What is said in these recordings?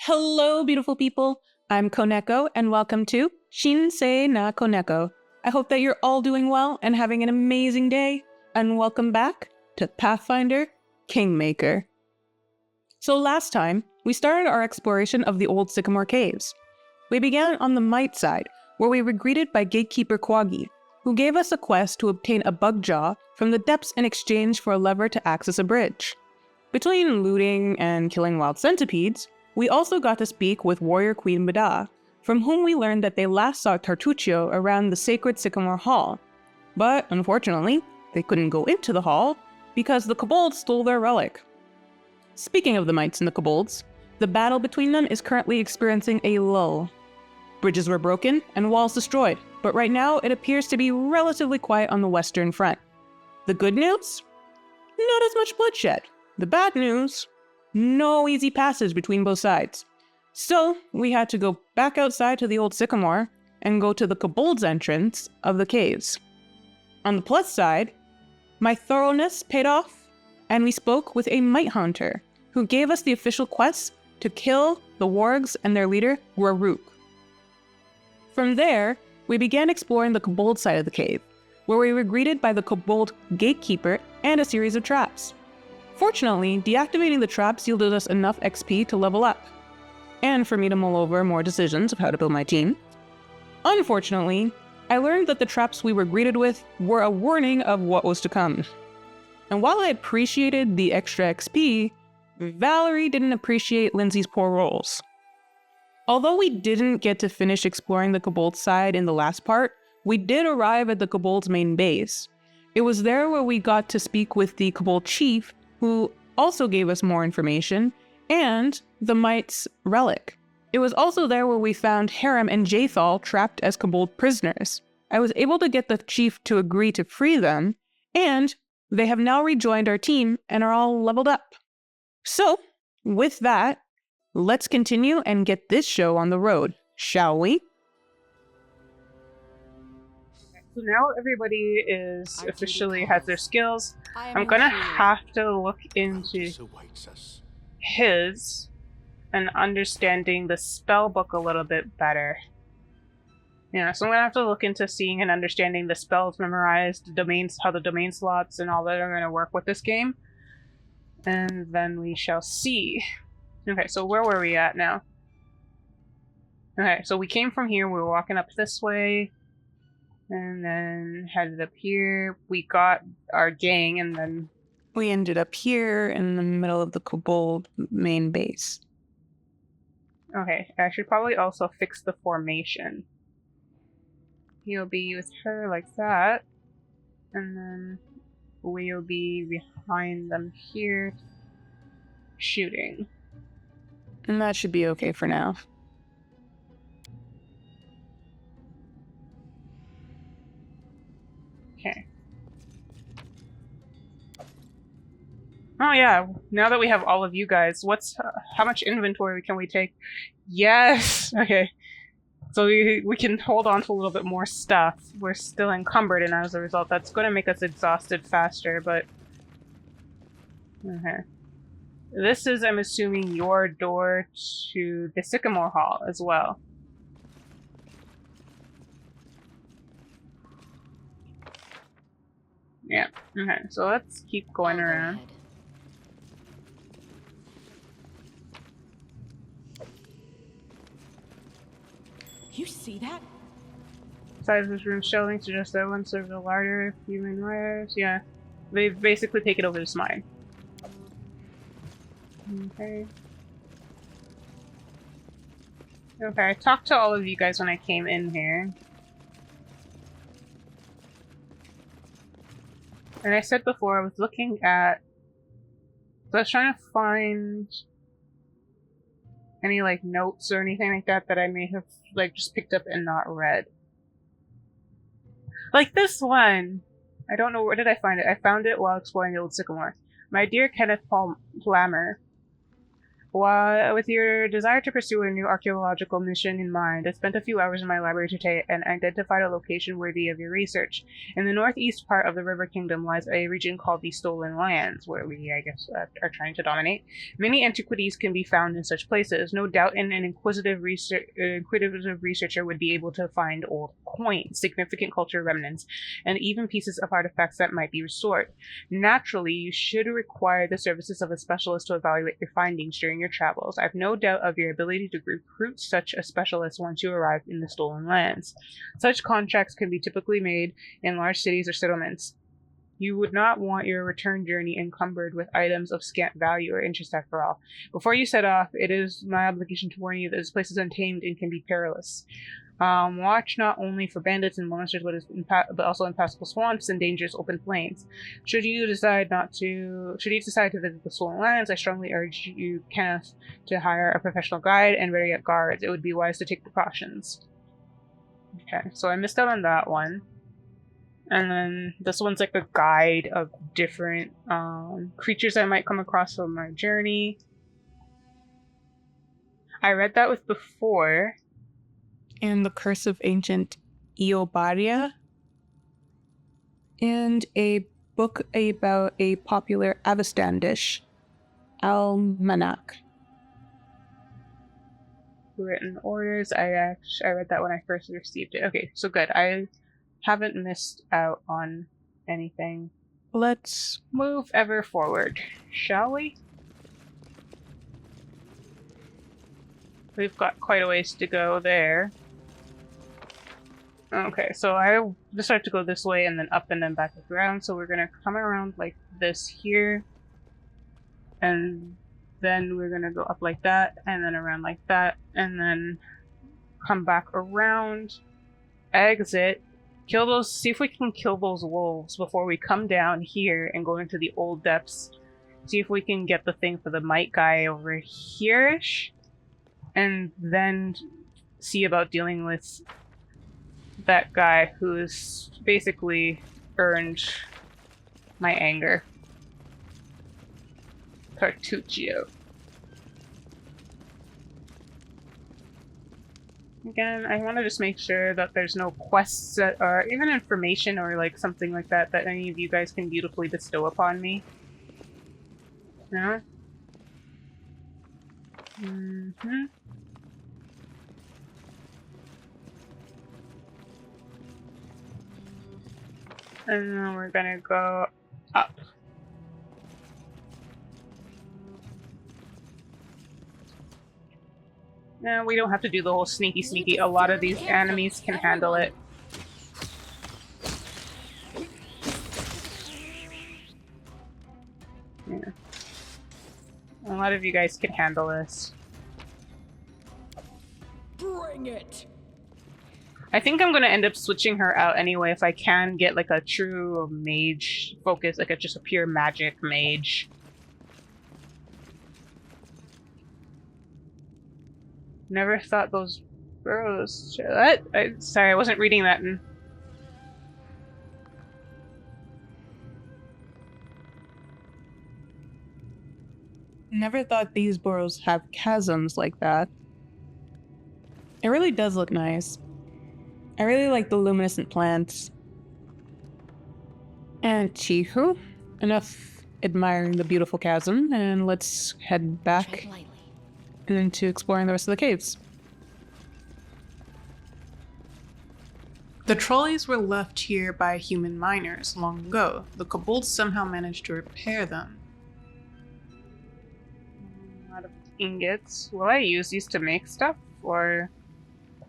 Hello, beautiful people. I'm Koneko, and welcome to Shinsei na Koneko. I hope that you're all doing well and having an amazing day, and welcome back to Pathfinder Kingmaker. So last time, we started our exploration of the Old Sycamore Caves. We began on the Might side, where we were greeted by Gatekeeper Kwagi, who gave us a quest to obtain a bug jaw from the depths in exchange for a lever to access a bridge. Between looting and killing wild centipedes, we also got to speak with Warrior Queen Bada, from whom we learned that they last saw Tartuccio around the sacred Sycamore Hall. But unfortunately, they couldn't go into the hall because the kobolds stole their relic. Speaking of the mites and the kobolds, the battle between them is currently experiencing a lull. Bridges were broken and walls destroyed, but right now it appears to be relatively quiet on the western front. The good news? Not as much bloodshed. The bad news? No easy passage between both sides. So we had to go back outside to the Old Sycamore and go to the kobold's entrance of the caves. On the plus side, my thoroughness paid off, and we spoke with a mite hunter who gave us the official quest to kill the wargs and their leader, Waruk. From there, we began exploring the kobold side of the cave, where we were greeted by the kobold gatekeeper and a series of traps. Fortunately, deactivating the traps yielded us enough XP to level up, and for me to mull over more decisions of how to build my team. Unfortunately, I learned that the traps we were greeted with were a warning of what was to come. And while I appreciated the extra XP, Valerie didn't appreciate Lindsay's poor rolls. Although we didn't get to finish exploring the kobold side in the last part, we did arrive at the kobold's main base. It was there where we got to speak with the kobold chief, who also gave us more information, and the mite's relic. It was also there where we found Harem and Jathal trapped as kobold prisoners. I was able to get the chief to agree to free them, and they have now rejoined our team and are all leveled up. So, with that, let's continue and get this show on the road, shall we? So now everybody is officially has their skills. I'm gonna have to look into his and understanding the spell book a little bit better. Yeah, so I'm gonna have to look into seeing and understanding the spells memorized, the domains, how the domain slots and all that are gonna work with this game. And then we shall see. Okay, so where were we at now? Okay, so we came from here, we were walking up this way. And then headed up here. We got our gang, and then we ended up here in the middle of the kobold main base. Okay, I should probably also fix the formation. He'll be with her like that. And then we'll be behind them here, shooting. And that should be okay for now. Okay. Oh yeah, now that we have all of you guys, how much inventory can we take? Yes! Okay. So we can hold on to a little bit more stuff. We're still encumbered, and as a result, that's going to make us exhausted faster, but... Okay. This is, I'm assuming, your door to the Sycamore Hall as well. Yeah, okay, so let's keep going around. You see that? Size of this room shelving suggests that one serves a larger human wares. Yeah, they've basically taken over this mine. Okay. Okay, I talked to all of you guys when I came in here. And I said before, I was looking at... So I was trying to find any, like, notes or anything like that that I may have, like, just picked up and not read. Like this one! I don't know, where did I find it? I found it while exploring the Old Sycamore. My dear Kenneth Paul Plammer, With your desire to pursue a new archaeological mission in mind, I spent a few hours in my library today and identified a location worthy of your research. In the northeast part of the River Kingdom lies a region called the Stolen Lands, where we, I guess, are trying to dominate. Many antiquities can be found in such places. No doubt an inquisitive researcher would be able to find old coins, significant cultural remnants, and even pieces of artifacts that might be restored. Naturally, you should require the services of a specialist to evaluate your findings during your travels. I have no doubt of your ability to recruit such a specialist once you arrive in the Stolen Lands. Such contracts can be typically made in large cities or settlements. You would not want your return journey encumbered with items of scant value or interest after all. Before you set off, it is my obligation to warn you that this place is untamed and can be perilous. Watch not only for bandits and monsters, but also impassable swamps and dangerous open plains. Should you decide to visit the Stolen Lands, I strongly urge you, Kenneth, to hire a professional guide and ready up guards. It would be wise to take precautions. Okay, so I missed out on that one. And then this one's like a guide of different creatures I might come across on my journey. I read that with before. And the Curse of Ancient Eobaria, and a book about a popular Avestan dish, Almanac. Written orders. I read that when I first received it. Okay, so good. I haven't missed out on anything. Let's move ever forward, shall we? We've got quite a ways to go there. Okay, so I decided to go this way and then up and then back around. So we're gonna come around like this here. And then we're gonna go up like that and then around like that. And then come back around, exit, kill those, see if we can kill those wolves before we come down here and go into the Old Depths. See if we can get the thing for the Might guy over here-ish. And then see about dealing with that guy who's basically earned my anger. Cartuccio. Again, I want to just make sure that there's no quests that are even information or like something like that that any of you guys can beautifully bestow upon me. No? Mm-hmm. And then we're gonna go up. No, we don't have to do the whole sneaky. A lot of these enemies can handle it. Yeah. A lot of you guys can handle this. Bring it. I think I'm gonna end up switching her out anyway if I can get like a true mage focus, like just a pure magic mage. Never thought those burrows. What? Sorry, I wasn't reading that. Never thought these burrows have chasms like that. It really does look nice. I really like the luminescent plants. And Chihu, enough admiring the beautiful chasm, and let's head back into exploring the rest of the caves. The trolleys were left here by human miners long ago. The kobolds somehow managed to repair them. A lot of ingots. Will I use these to make stuff, or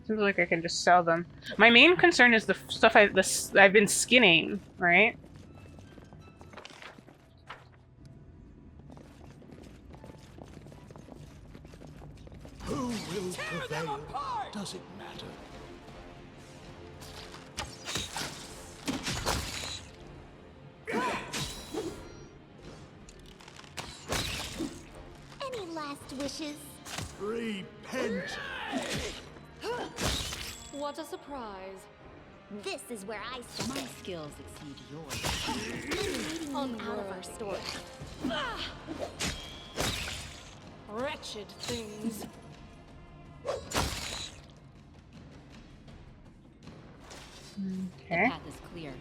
seems like I can just sell them? My main concern is the stuff I've been skinning, right? Who will prevail? Does it matter? Any last wishes? Repent! What a surprise. This is where I stand. My skills exceed yours. Leading you out of our story. Wretched things. Okay. Path is clear.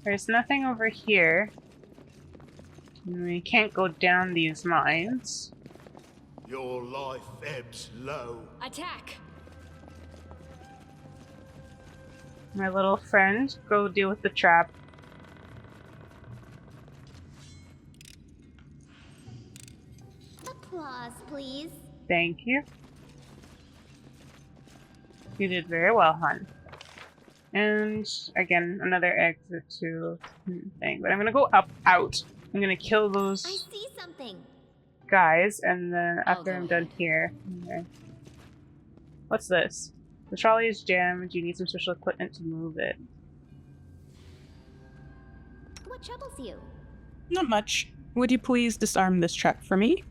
There's nothing over here. We can't go down these mines. Your life ebbs low. Attack! My little friend, go deal with the trap. Applause, please. Thank you. You did very well, hon. And again, another exit to thing. But I'm gonna go out. I'm gonna kill I those see something. guys, and then I'll after go I'm done ahead. here. Okay. What's this? The trolley is jammed. You need some special equipment to move it. What troubles you? Not much. Would you please disarm this truck for me?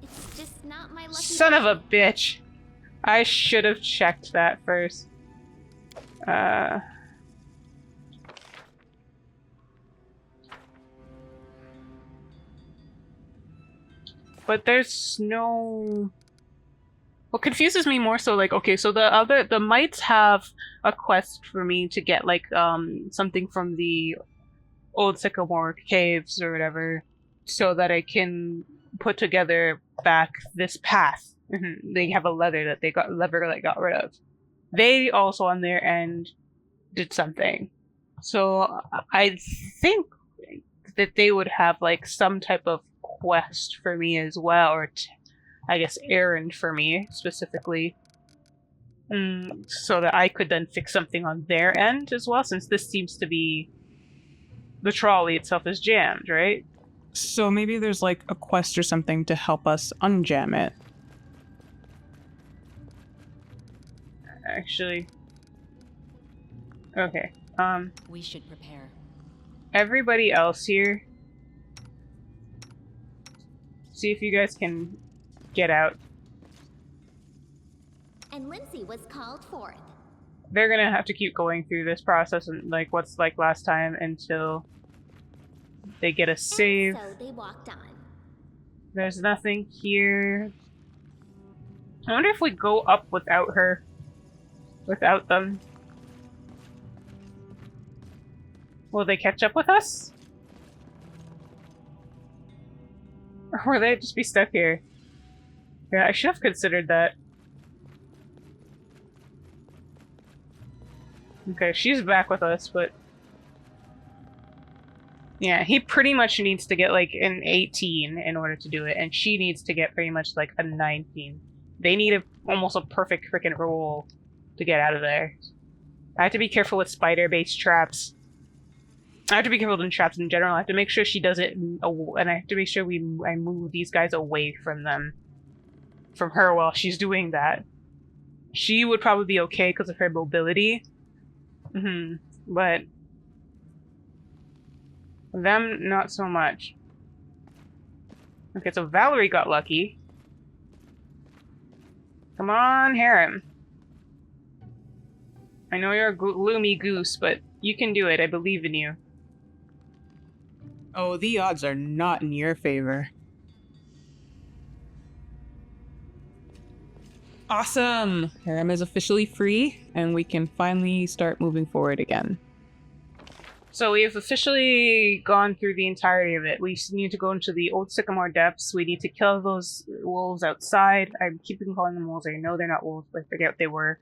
It's just not my lucky Son of day. a bitch! I should have checked that first. But there's no... What confuses me more so, like, okay, so the mites have a quest for me to get, like, something from the Old Sycamore Caves or whatever, so that I can put together back this path. They have a lever that they got rid of. They also on their end did something. So I think that they would have like some type of quest for me as well, or I guess errand for me specifically, so that I could then fix something on their end as well, since this seems to be the trolley itself is jammed, right? So maybe there's like a quest or something to help us unjam it. Actually, okay. We should prepare. Everybody else here, see if you guys can get out. And Lindsay was called forth. They're gonna have to keep going through this process and like what's like last time until they get a save. And so they walked on. There's nothing here. I wonder if we go up without her. Without them. Will they catch up with us? Or will they just be stuck here? Yeah, I should have considered that. Okay, she's back with us, but... Yeah, he pretty much needs to get like an 18 in order to do it, and she needs to get pretty much like a 19. They need almost a perfect freaking roll to get out of there. I have to be careful with spider-based traps. I have to be careful with traps in general. I have to make sure she does it, and I have to make sure I move these guys away from them. From her while she's doing that. She would probably be okay because of her mobility. But... them, not so much. Okay, so Valerie got lucky. Come on, Harem. I know you're a gloomy goose, but you can do it. I believe in you. Oh, the odds are not in your favor. Awesome! Harem is officially free, and we can finally start moving forward again. So we have officially gone through the entirety of it. We need to go into the Old Sycamore Depths. We need to kill those wolves outside. I'm keeping calling them wolves. I know they're not wolves, but I forget what they were.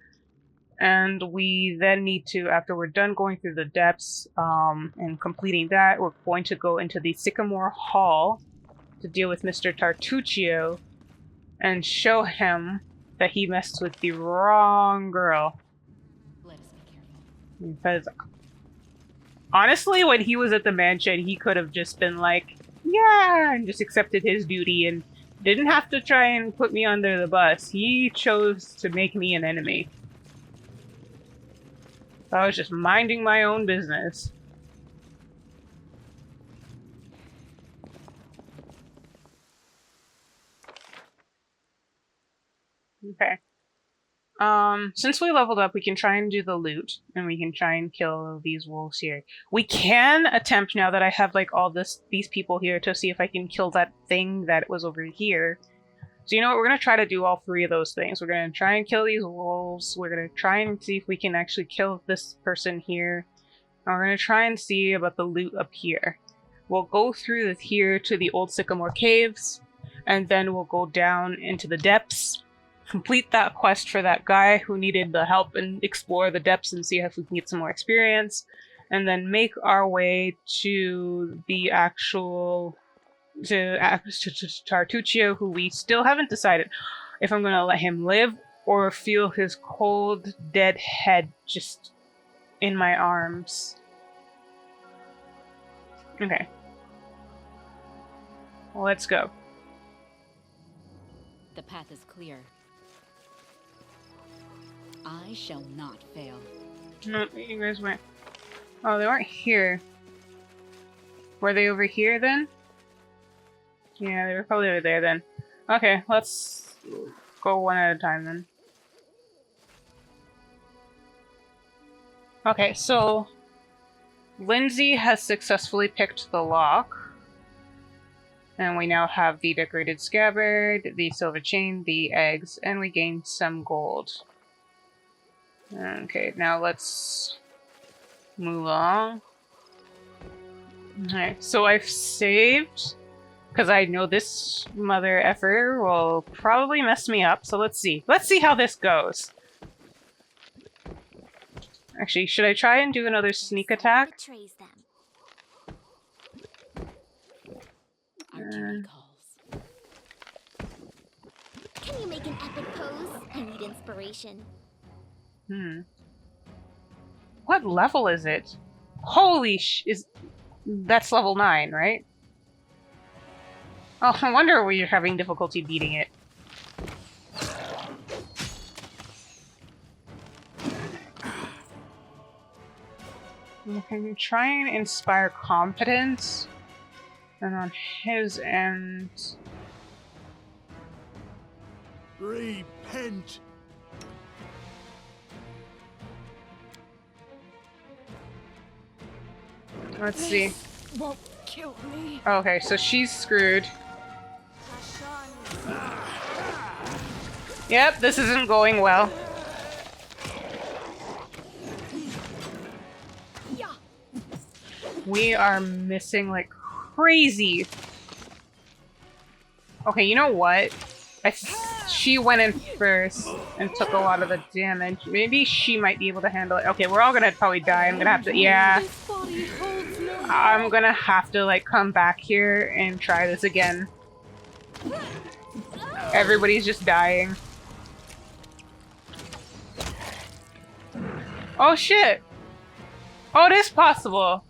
And we then need to, after we're done going through the depths and completing that, we're going to go into the Sycamore Hall to deal with Mr. Tartuccio and show him that he messed with the wrong girl. Let us be careful. Because honestly, when he was at the mansion, he could have just been like, yeah, and just accepted his duty and didn't have to try and put me under the bus. He chose to make me an enemy. I was just minding my own business. Okay. Since we leveled up, we can try and do the loot, and we can try and kill these wolves here. We can attempt, now that I have like all these people here, to see if I can kill that thing that was over here. So you know what, we're gonna try to do all three of those things. We're gonna try and kill these wolves, we're gonna try and see if we can actually kill this person here, and we're gonna try and see about the loot up here. We'll go through here to the Old Sycamore Caves, and then we'll go down into the depths, complete that quest for that guy who needed the help, and explore the depths and see if we can get some more experience, and then make our way to the actual to Tartuccio, who we still haven't decided if I'm going to let him live or feel his cold, dead head just in my arms. Okay. Well, let's go. The path is clear. I shall not fail. No, you guys weren't. Oh, they weren't here. Were they over here then? Yeah, they were probably over there then. Okay, let's go one at a time then. Okay, so Lindsay has successfully picked the lock. And we now have the decorated scabbard, the silver chain, the eggs, and we gained some gold. Okay, now let's move on. Alright, so I've saved, because I know this mother effer will probably mess me up, so let's see. Let's see how this goes. Actually, should I try and do another sneak attack? Betrays them. Our duty calls. Can you make an epic pose? I need inspiration. What level is it? Holy that's level 9, right? Oh, I wonder why you're having difficulty beating it. We can try and inspire confidence. And on his end... Repent. Let's see. Won't kill me. Okay, so she's screwed. Yep, this isn't going well. We are missing like crazy. Okay, you know what? She went in first and took a lot of the damage. Maybe she might be able to handle it. Okay, we're all gonna probably die. I'm gonna have to, yeah. I'm gonna have to like come back here and try this again. Everybody's just dying. Oh shit! Oh, it is possible!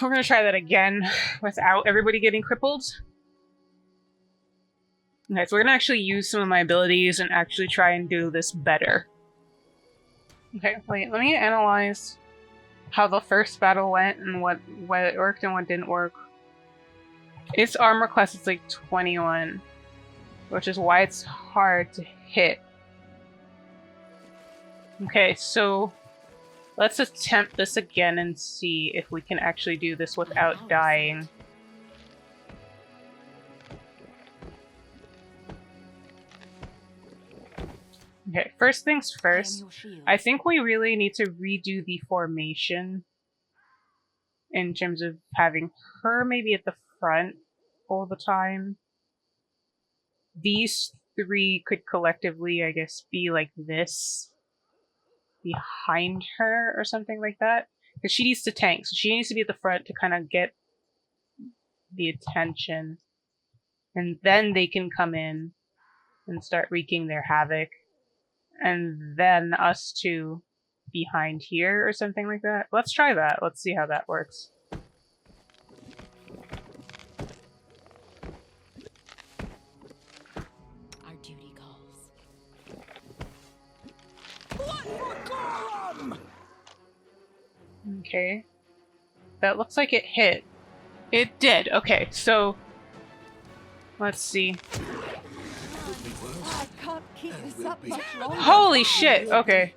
We're gonna try that again without everybody getting crippled. Okay, so we're gonna actually use some of my abilities and actually try and do this better. Okay, wait, let me analyze how the first battle went and what worked and what didn't work. Its armor class is like 21, which is why it's hard to hit. Okay, so let's attempt this again and see if we can actually do this without dying. Okay, first things first, I think we really need to redo the formation in terms of having her maybe at the front all the time. These three could collectively, I guess, be like this behind her or something like that. Because she needs to tank, so she needs to be at the front to kind of get the attention. And then they can come in and start wreaking their havoc. And then us two behind here or something like that. Let's try that. Let's see how that works. Our duty calls. What for Gollum? Okay. That looks like it hit. It did. Okay, so let's see. I can't keep this up much longer. Holy shit! Okay.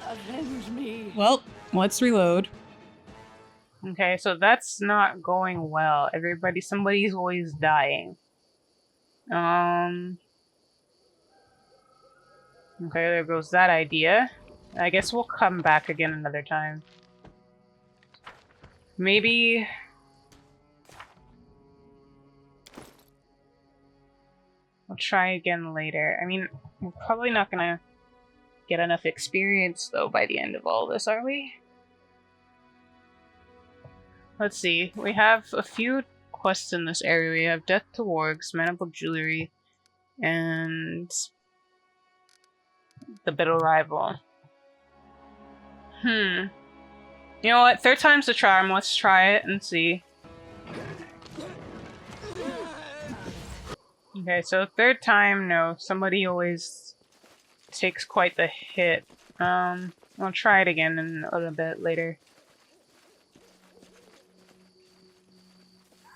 Avenge me. Well, let's reload. Okay, so that's not going well. Somebody's always dying. Okay, there goes that idea. I guess we'll come back again another time. Maybe... I'll try again later. I mean, we're probably not gonna get enough experience, though, by the end of all this, are we? Let's see. We have a few quests in this area. We have Death to Wargs, Manable Jewelry, and the Bitter Rival. You know what? Third time's the charm. Let's try it and see. Okay, so third time, no. Somebody always takes quite the hit. I'll try it again in a little bit later.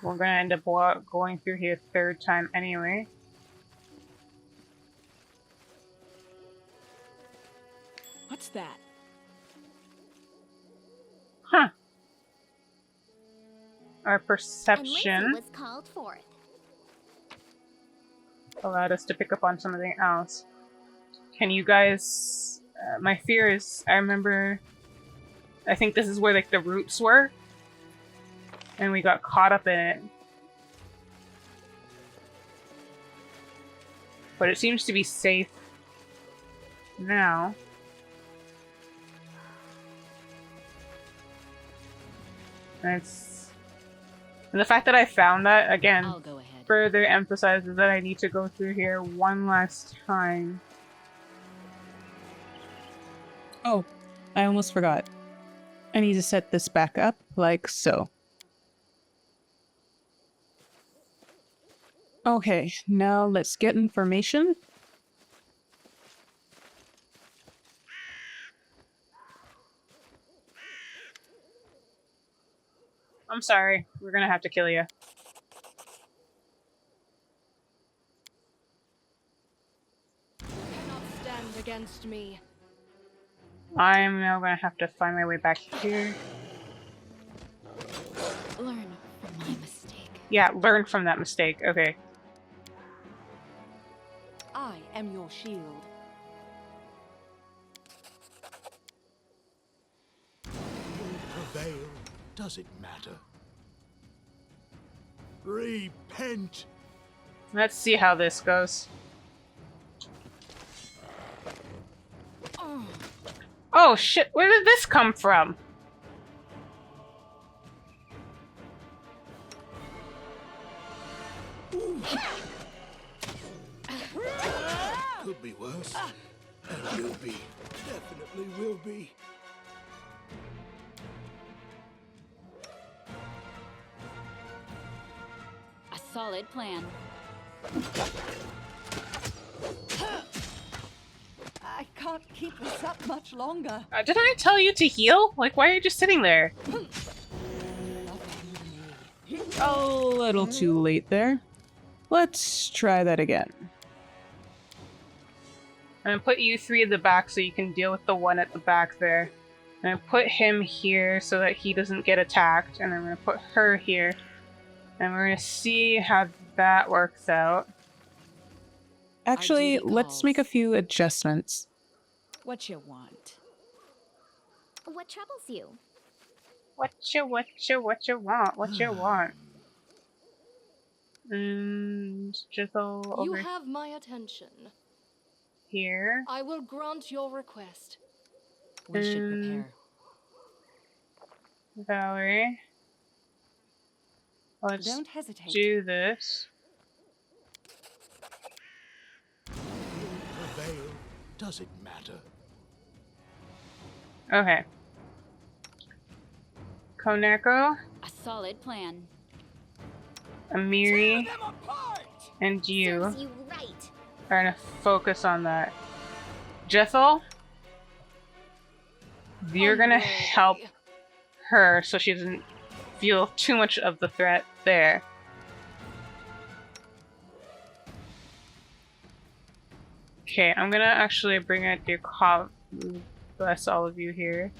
We're gonna end up going through here third time anyway. What's that? Huh. Our Unless perception it was called forth. allowed us to pick up on something else. Can you guys... my fear is, I think this is where like the roots were. And we got caught up in it. But it seems to be safe now. And the fact that I found that, again, I'll go ahead. further emphasizes that I need to go through here one last time. Oh, I almost forgot. I need to set this back up like so. Okay, now let's get information. I'm sorry, we're gonna have to kill you. Cannot stand against me. I'm now gonna have to find my way back here. Learn from my mistake. Yeah, learn from that mistake. Okay. I am your shield. Prevail. Does it matter? Repent. Let's see how this goes. Oh shit, where did this come from? Could be worse. And will be. Definitely will be. A solid plan. I can't keep this up much longer. Did I tell you to heal? Like, why are you just sitting there? A little too late there. Let's try that again. I'm gonna put you three at the back so you can deal with the one at the back there. And I put him here so that he doesn't get attacked. And I'm gonna put her here. And we're gonna see how that works out. Actually, duty let's calls. make a few adjustments. What you want? What troubles you? What you want? What you want? And Jizzle You over have my attention. here. I will grant your request. We should prepare. Valerie. Let's Don't hesitate. do this. Prevail. Does it matter? Okay. Koneko, A solid plan. Amiri, and you Serves you right. are gonna focus on that. Jethel, you're gonna Unworthy. help her so she doesn't feel too much of the threat there. Okay, I'm gonna actually bring out your bless all of you here.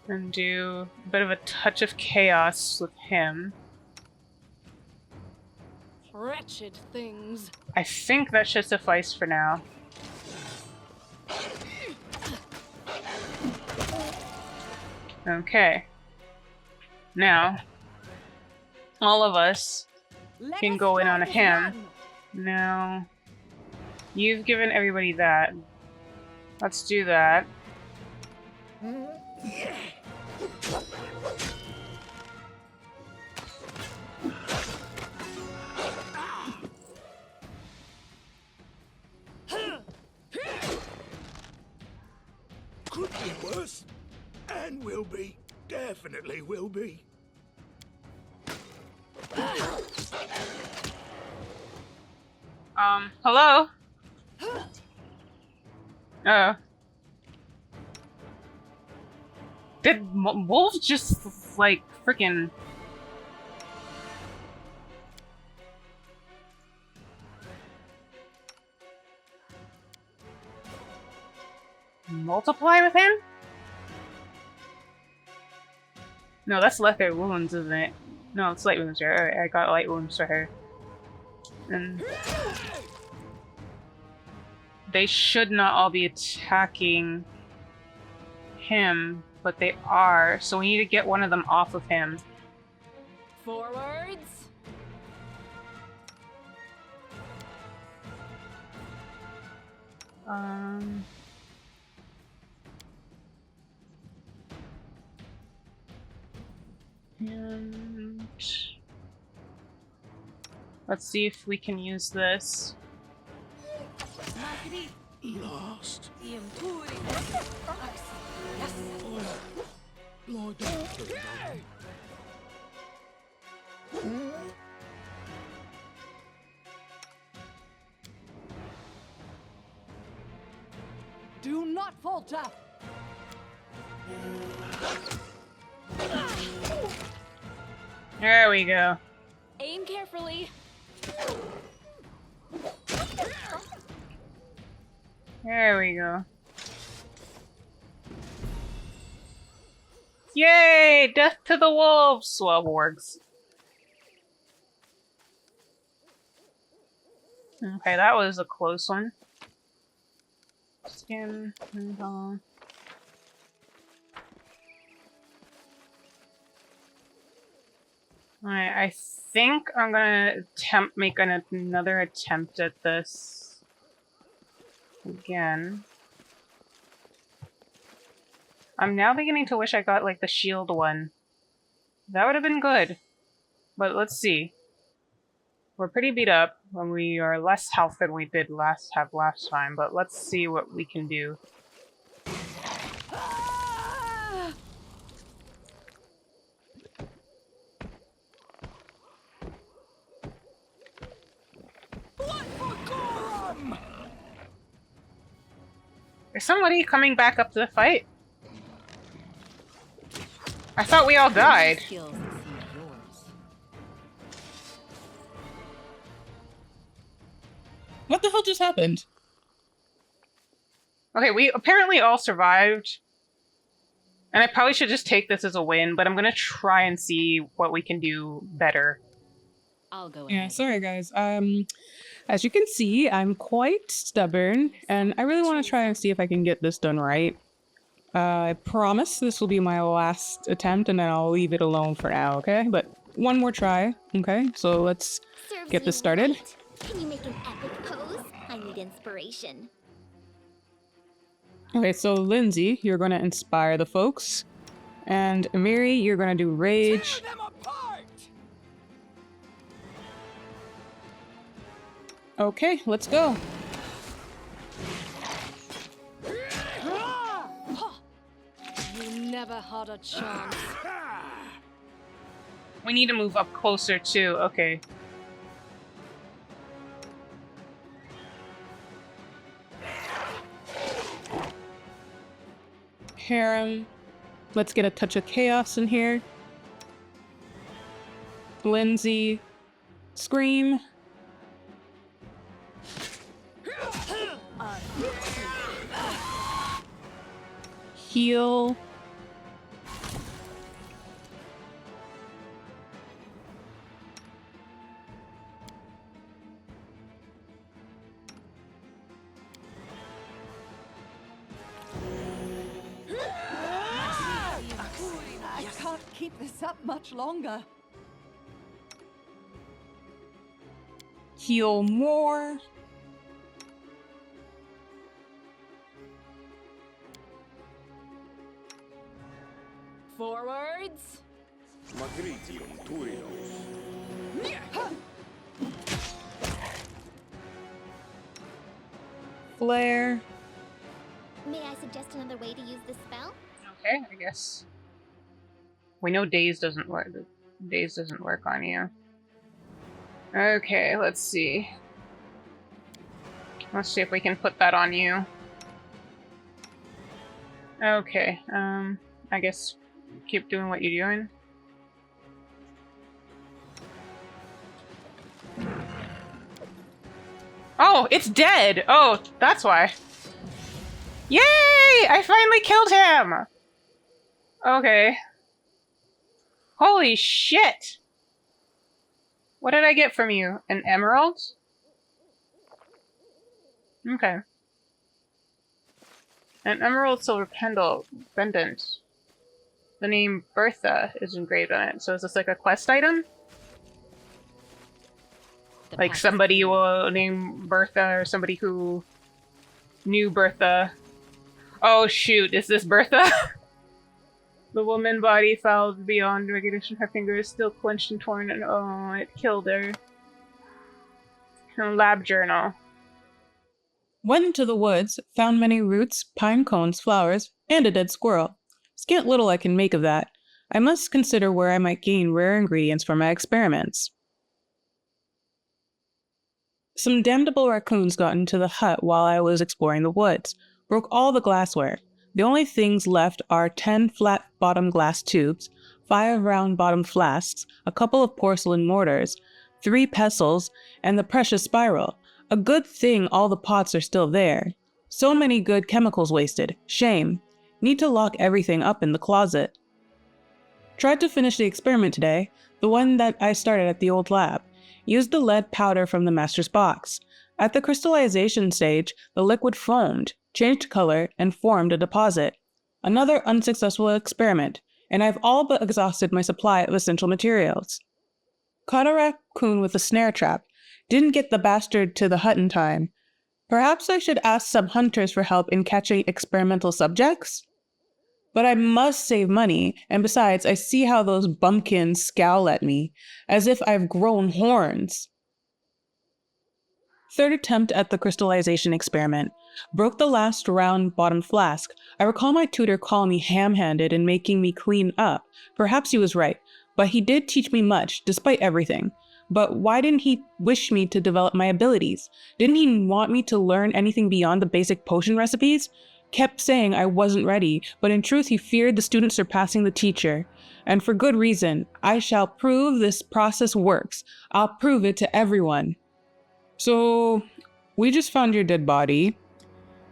And do a bit of a touch of chaos with him. Wretched things. I think that should suffice for now. Okay. Now, all of us Let can us go in on ride as him. one. Now, you've given everybody that. Let's do that. Could be worse. And will be. Definitely will be. Hello? Oh. Did wolves just, like, freaking... multiply with him? No, that's leather wounds, isn't it? No, it's light wounds, right? Alright, I got light wounds for her. And... they should not all be attacking him, but they are, so we need to get one of them off of him. Forwards. And let's see if we can use this. Last. Lie down for a moment. Do not falter. There we go. Aim carefully. There we go. Yay! Death to the wolves! Well, wargs. Okay, that was a close one. Scan and all. Alright, I think I'm gonna make another attempt at this again. I'm now beginning to wish I got like the shield one. That would have been good. But let's see. We're pretty beat up when we are less health than we did last time, but let's see what we can do. Is somebody coming back up to the fight? I thought we all died. Skills exceed yours. What the hell just happened? Okay, we apparently all survived. And I probably should just take this as a win, but I'm gonna try and see what we can do better. I'll go Yeah, ahead. sorry guys. As you can see, I'm quite stubborn, and I really want to try and see if I can get this done right. I promise this will be my last attempt, and then I'll leave it alone for now, okay? But one more try, okay? So let's Serves get me this started. right. Can you make an epic pose? I need inspiration. Okay, so Lindsay, you're going to inspire the folks. And Mary, you're going to do rage. Tear them apart! Okay, let's go. You never had a chance. We need to move up closer too. Okay. Harem, Let's get a touch of chaos in here. Lindsay. Scream. Heal. I can't keep this up much longer. Heal more. Forwards. Magritium Turinos. Flare. May I suggest another way to use the spell? Okay, I guess. We know daze doesn't work. Daze doesn't work on you. Okay, let's see. Let's see if we can put that on you. Okay, I guess keep doing what you're doing. Oh, it's dead! Oh, that's why. Yay! I finally killed him! Okay. Holy shit! What did I get from you? An emerald? Okay. An emerald silver pendant. The name Bertha is engraved on it. So is this like a quest item? The Like path is somebody clear. will name Bertha or somebody who knew Bertha. Oh shoot, is this Bertha? The woman body fouled beyond recognition. Her finger is still clenched and torn, and oh, it killed her. Her lab journal. Went into the woods, found many roots, pine cones, flowers, and a dead squirrel. Scant little I can make of that. I must consider where I might gain rare ingredients for my experiments. Some damnable raccoons got into the hut while I was exploring the woods, broke all the glassware. The only things left are 10 flat-bottom glass tubes, 5 round-bottom flasks, a couple of porcelain mortars, 3 pestles, and the precious spiral. A good thing all the pots are still there. So many good chemicals wasted. Shame. Need to lock everything up in the closet. Tried to finish the experiment today, the one that I started at the old lab. Used the lead powder from the master's box. At the crystallization stage, the liquid foamed, changed color, and formed a deposit. Another unsuccessful experiment, and I've all but exhausted my supply of essential materials. Caught a raccoon with a snare trap. Didn't get the bastard to the hut in time. Perhaps I should ask some hunters for help in catching experimental subjects? But I must save money, and besides, I see how those bumpkins scowl at me, as if I've grown horns. Third attempt at the crystallization experiment. Broke the last round bottom flask. I recall my tutor calling me ham-handed and making me clean up. Perhaps he was right, but he did teach me much, despite everything. But why didn't he wish me to develop my abilities? Didn't he want me to learn anything beyond the basic potion recipes? Kept saying I wasn't ready, but in truth he feared the student surpassing the teacher. And for good reason. I shall prove this process works. I'll prove it to everyone. So, we just found your dead body.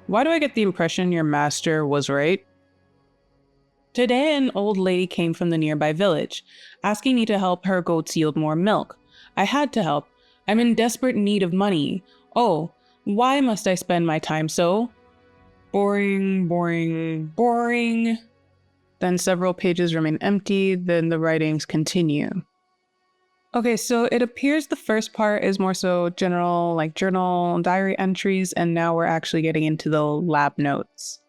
Why do I get the impression your master was right? Today an old lady came from the nearby village, asking me to help her goats yield more milk. I had to help. I'm in desperate need of money. Oh, why must I spend my time so? Boring, boring, boring. Then several pages remain empty, then the writings continue. Okay, so it appears the first part is more so general, like journal, diary entries, and now we're actually getting into the lab notes.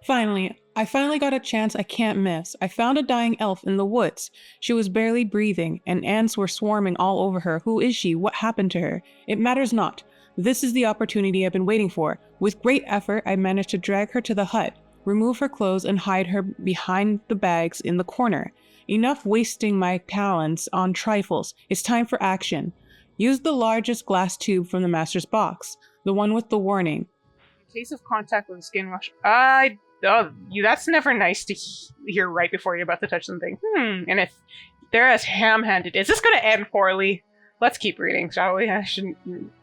I finally got a chance I can't miss. I found a dying elf in the woods. She was barely breathing, and ants were swarming all over her. Who is she? What happened to her? It matters not. This is the opportunity I've been waiting for. With great effort, I managed to drag her to the hut, remove her clothes, and hide her behind the bags in the corner. Enough wasting my talents on trifles. It's time for action. Use the largest glass tube from the master's box, the one with the warning. Case of contact with the skin rush. That's never nice to hear right before you're about to touch something. And if they're as ham-handed, is this going to end poorly? Let's keep reading, shall we? I shouldn't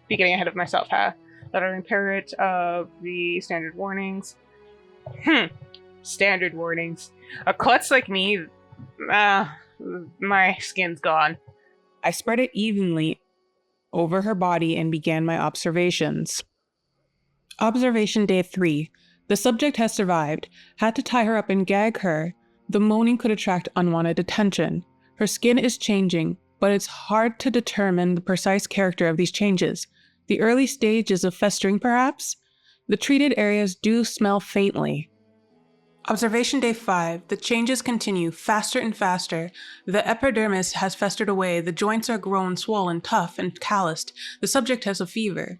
be getting ahead of myself, huh? That are in parrot of the standard warnings. Standard warnings. A klutz like me, my skin's gone. I spread it evenly over her body and began my observations. Observation day 3. The subject has survived. Had to tie her up and gag her. The moaning could attract unwanted attention. Her skin is changing, but it's hard to determine the precise character of these changes. The early stages of festering, perhaps? The treated areas do smell faintly. Observation day 5. The changes continue, faster and faster. The epidermis has festered away. The joints are grown swollen, tough, and calloused. The subject has a fever.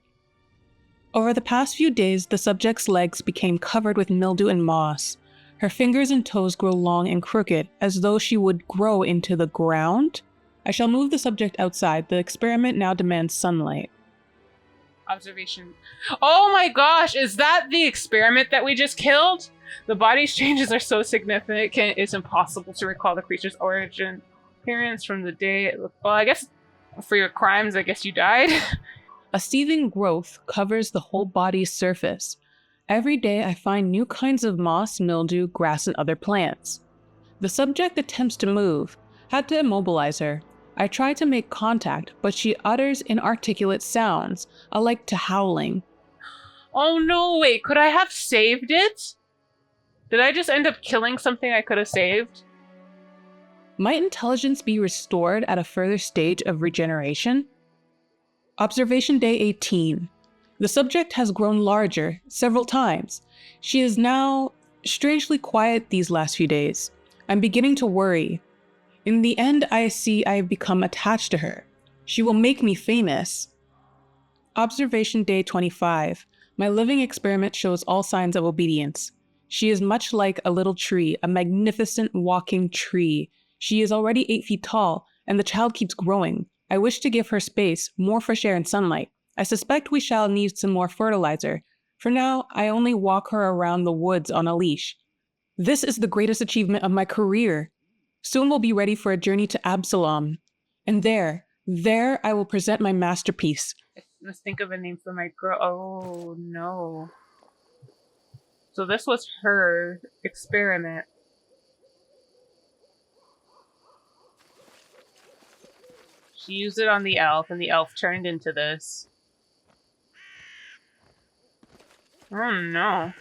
Over the past few days, the subject's legs became covered with mildew and moss. Her fingers and toes grow long and crooked, as though she would grow into the ground. I shall move the subject outside. The experiment now demands sunlight. Observation. Oh my gosh, is that the experiment that we just killed? The body's changes are so significant, it's impossible to recall the creature's origin appearance from the day it looked. Well, I guess for your crimes, I guess you died. A seething growth covers the whole body's surface. Every day I find new kinds of moss, mildew, grass, and other plants. The subject attempts to move. Had to immobilize her. I try to make contact, but she utters inarticulate sounds, alike to howling. Oh no, wait, could I have saved it? Did I just end up killing something I could have saved? Might intelligence be restored at a further stage of regeneration? Observation day 18. The subject has grown larger several times. She is now strangely quiet these last few days. I'm beginning to worry. In the end, I see I have become attached to her. She will make me famous. Observation day 25. My living experiment shows all signs of obedience. She is much like a little tree, a magnificent walking tree. She is already 8 feet tall, and the child keeps growing. I wish to give her space, more fresh air and sunlight. I suspect we shall need some more fertilizer. For now, I only walk her around the woods on a leash. This is the greatest achievement of my career. Soon we'll be ready for a journey to Absalom. And there I will present my masterpiece. Let's think of a name for my girl. Oh no. So this was her experiment. She used it on the elf, and the elf turned into this. Oh no.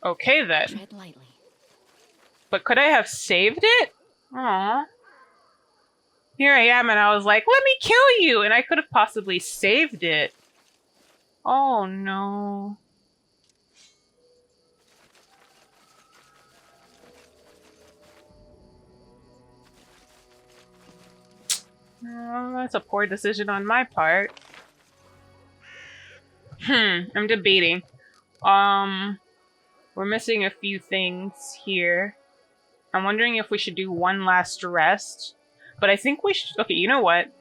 Okay then. Tread lightly. But could I have saved it? Aww. Here I am, and I was like, let me kill you! And I could have possibly saved it. Oh no. Oh, that's a poor decision on my part. I'm debating. We're missing a few things here. I'm wondering if we should do one last rest. But I think we should... Okay, you know what?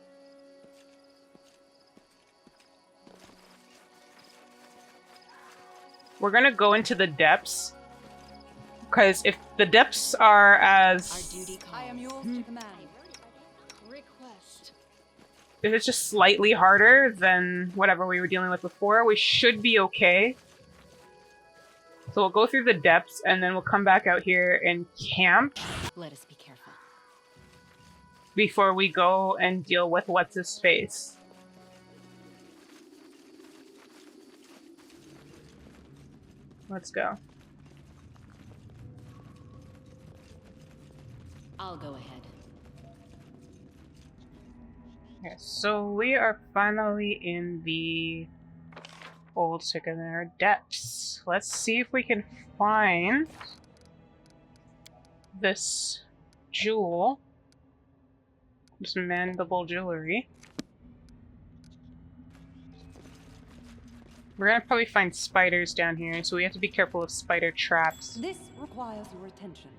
We're gonna go into the depths. Because if the depths are as... Our duty calls. I am yours to command. Request. If it's just slightly harder than whatever we were dealing with before, we should be okay. So we'll go through the depths, and then we'll come back out here and camp Let us be careful. before we go and deal with what's-his-face. Let's go. I'll go ahead. Okay, so we are finally in the Old Sycamore Depths. Let's see if we can find this jewel. This mandible jewelry. We're gonna probably find spiders down here, so we have to be careful of spider traps. This requires your attention.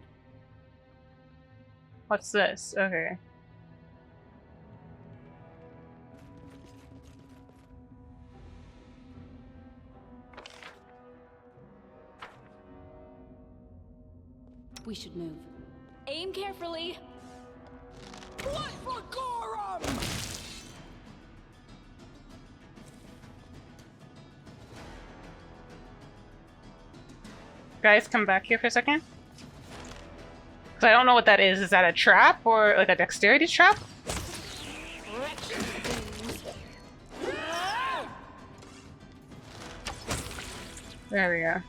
What's this? Okay. We should move. Aim carefully. What for Gorum? Guys, come back here for a second. Because I don't know what that is. Is that a trap or like a dexterity trap? There we go.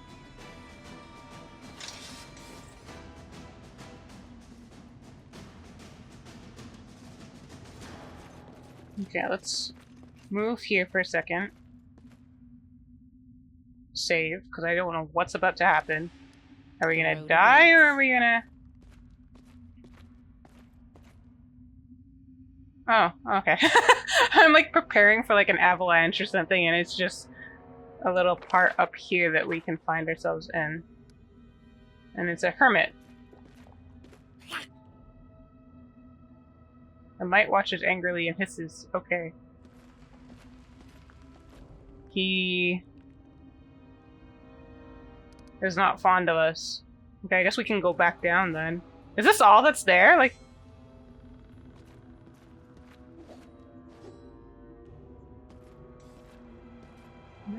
Okay, let's move here for a second. Save, because I don't know what's about to happen. Are we gonna die or are we gonna... Oh, okay. I'm like preparing for like an avalanche or something and it's just a little part up here that we can find ourselves in. And it's a hermit. The mite watches angrily and hisses. Okay. He is not fond of us. Okay, I guess we can go back down then. Is this all that's there? Like...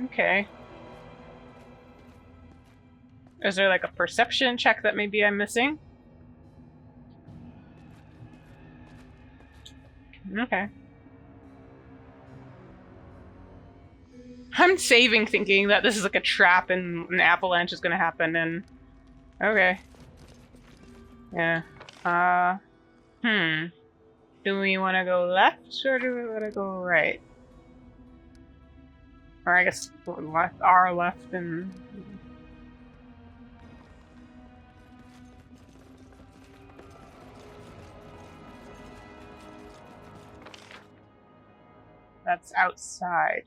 Okay. Is there like a perception check that maybe I'm missing? Okay. I'm saving thinking that this is like a trap and an avalanche is gonna happen and... Okay. Yeah. Do we want to go left or do we want to go right? Or I guess left, our left and... That's outside.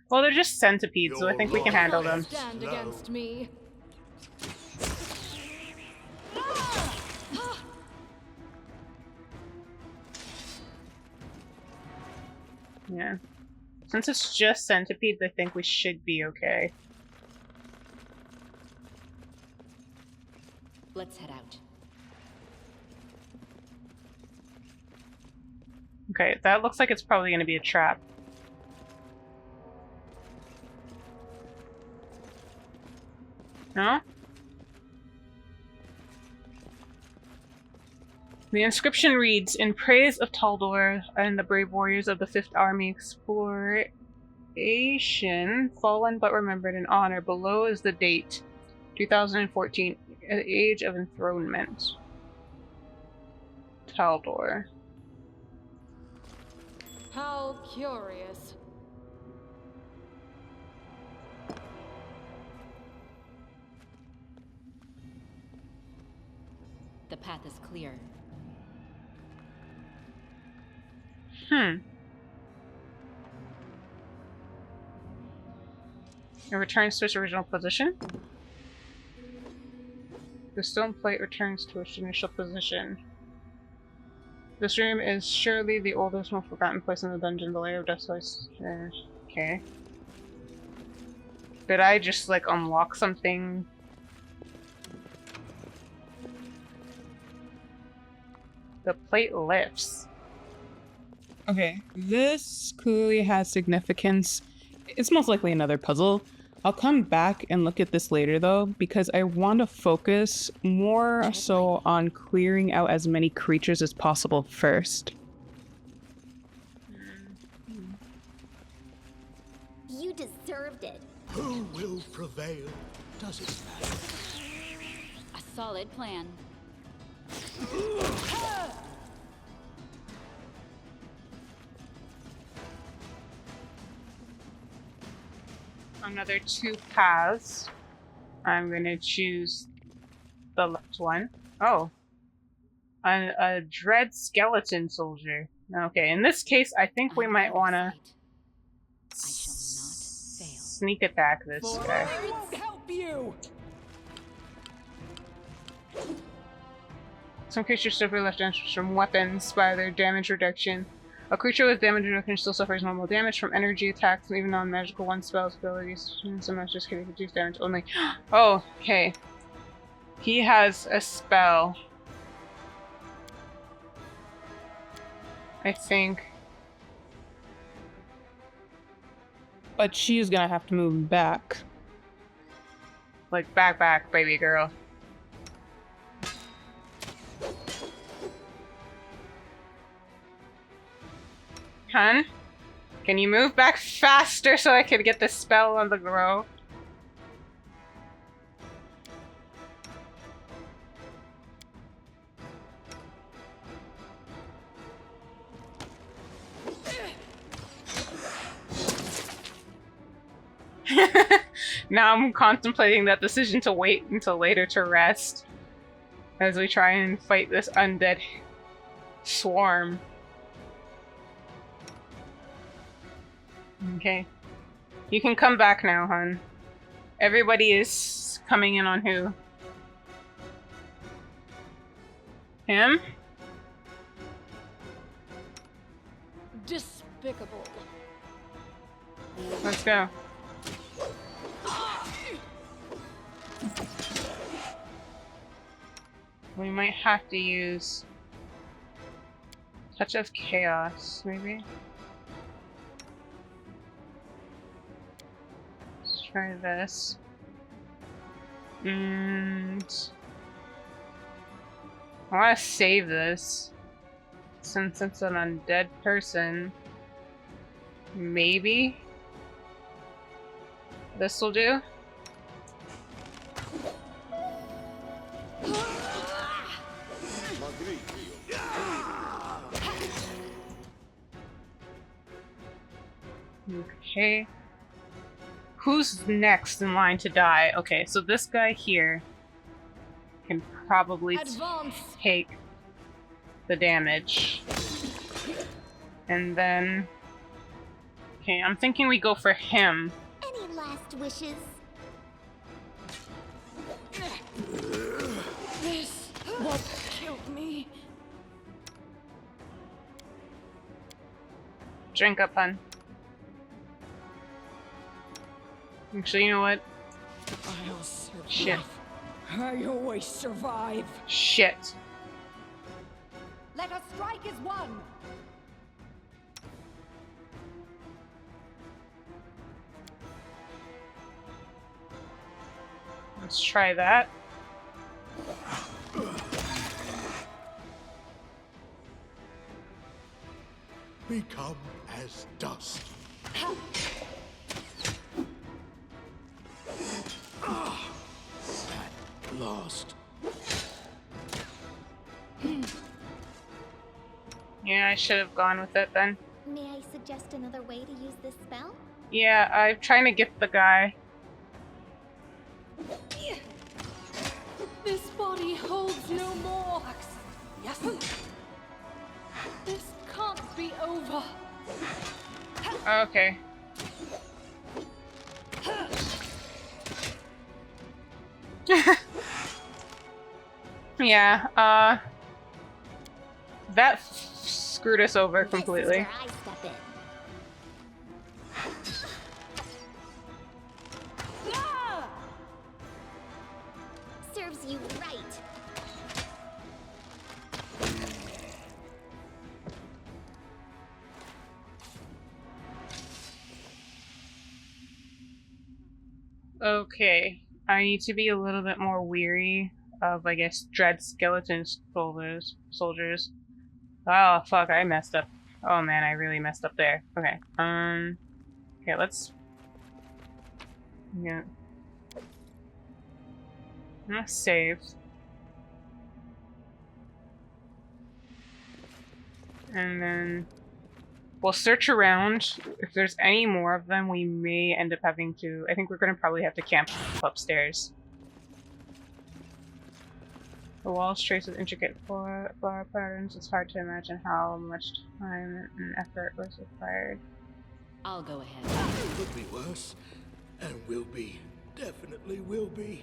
Well, they're just centipedes, so I think we can handle them. Stand against me. Yeah. Since it's just centipedes, I think we should be okay. Let's head out. Okay, that looks like it's probably going to be a trap. No? The inscription reads, "In praise of Taldor and the brave warriors of the 5th Army Exploration, fallen but remembered in honor. Below is the date, 2014, Age of Enthronement. Taldor." How curious. The path is clear. It returns to its original position. The stone plate returns to its initial position. This room is surely the oldest, most forgotten place in the dungeon, the lair of death. Okay. Did I just, like, unlock something? The plate lifts. Okay, this clearly has significance. It's most likely another puzzle. I'll come back and look at this later though, because I want to focus more so on clearing out as many creatures as possible first. You deserved it. Who will prevail? Does it matter? A solid plan. Another 2 paths. I'm gonna choose the left one. Oh. A dread skeleton soldier. Okay, in this case, I think we might want to I shall not fail. sneak attack this guy. I won't help you. Some creatures suffer left answers from weapons by their damage reduction. A creature with damage reduction still suffers normal damage from energy attacks and even non-magical one spells abilities. Some masters can reduce damage only. Oh, okay. He has a spell. I think. But she's gonna have to move back. Like, back, baby girl. Hun? Can you move back faster so I can get the spell on the grow? Now I'm contemplating that decision to wait until later to rest as we try and fight this undead swarm. Okay. You can come back now, hun. Everybody is coming in on who? Him? Despicable. Let's go. We might have to use Touch of Chaos, maybe? Let's try this. And I want to save this since it's an undead person. Maybe this will do. Okay. Who's next in line to die? Okay, so this guy here can probably take the damage. And then... Okay, I'm thinking we go for him. Any last wishes? This what killed me. Drink up, hun. Actually, you know what? I'll survive. Shit. I always survive. Shit. Let us strike as one. Let's try that. Become as dust. At last. Yeah, I should have gone with it then. May I suggest another way to use this spell? Yeah, I'm trying to get the guy. This body holds no more. Yes. This can't be over. Okay. Yeah, that screwed us over completely. This is where I step in. Serves you right. Okay, I need to be a little bit more weary of, I guess, dread skeleton soldiers. Oh, fuck, I messed up. Oh man, I really messed up there. Okay, okay, let's... Yeah. I'm gonna save. And then we'll search around. If there's any more of them, we may end up having to... I think we're gonna probably have to camp upstairs. The walls traced with intricate flower patterns. It's hard to imagine how much time and effort was required. I'll go ahead. Could be worse. And will be. Definitely will be.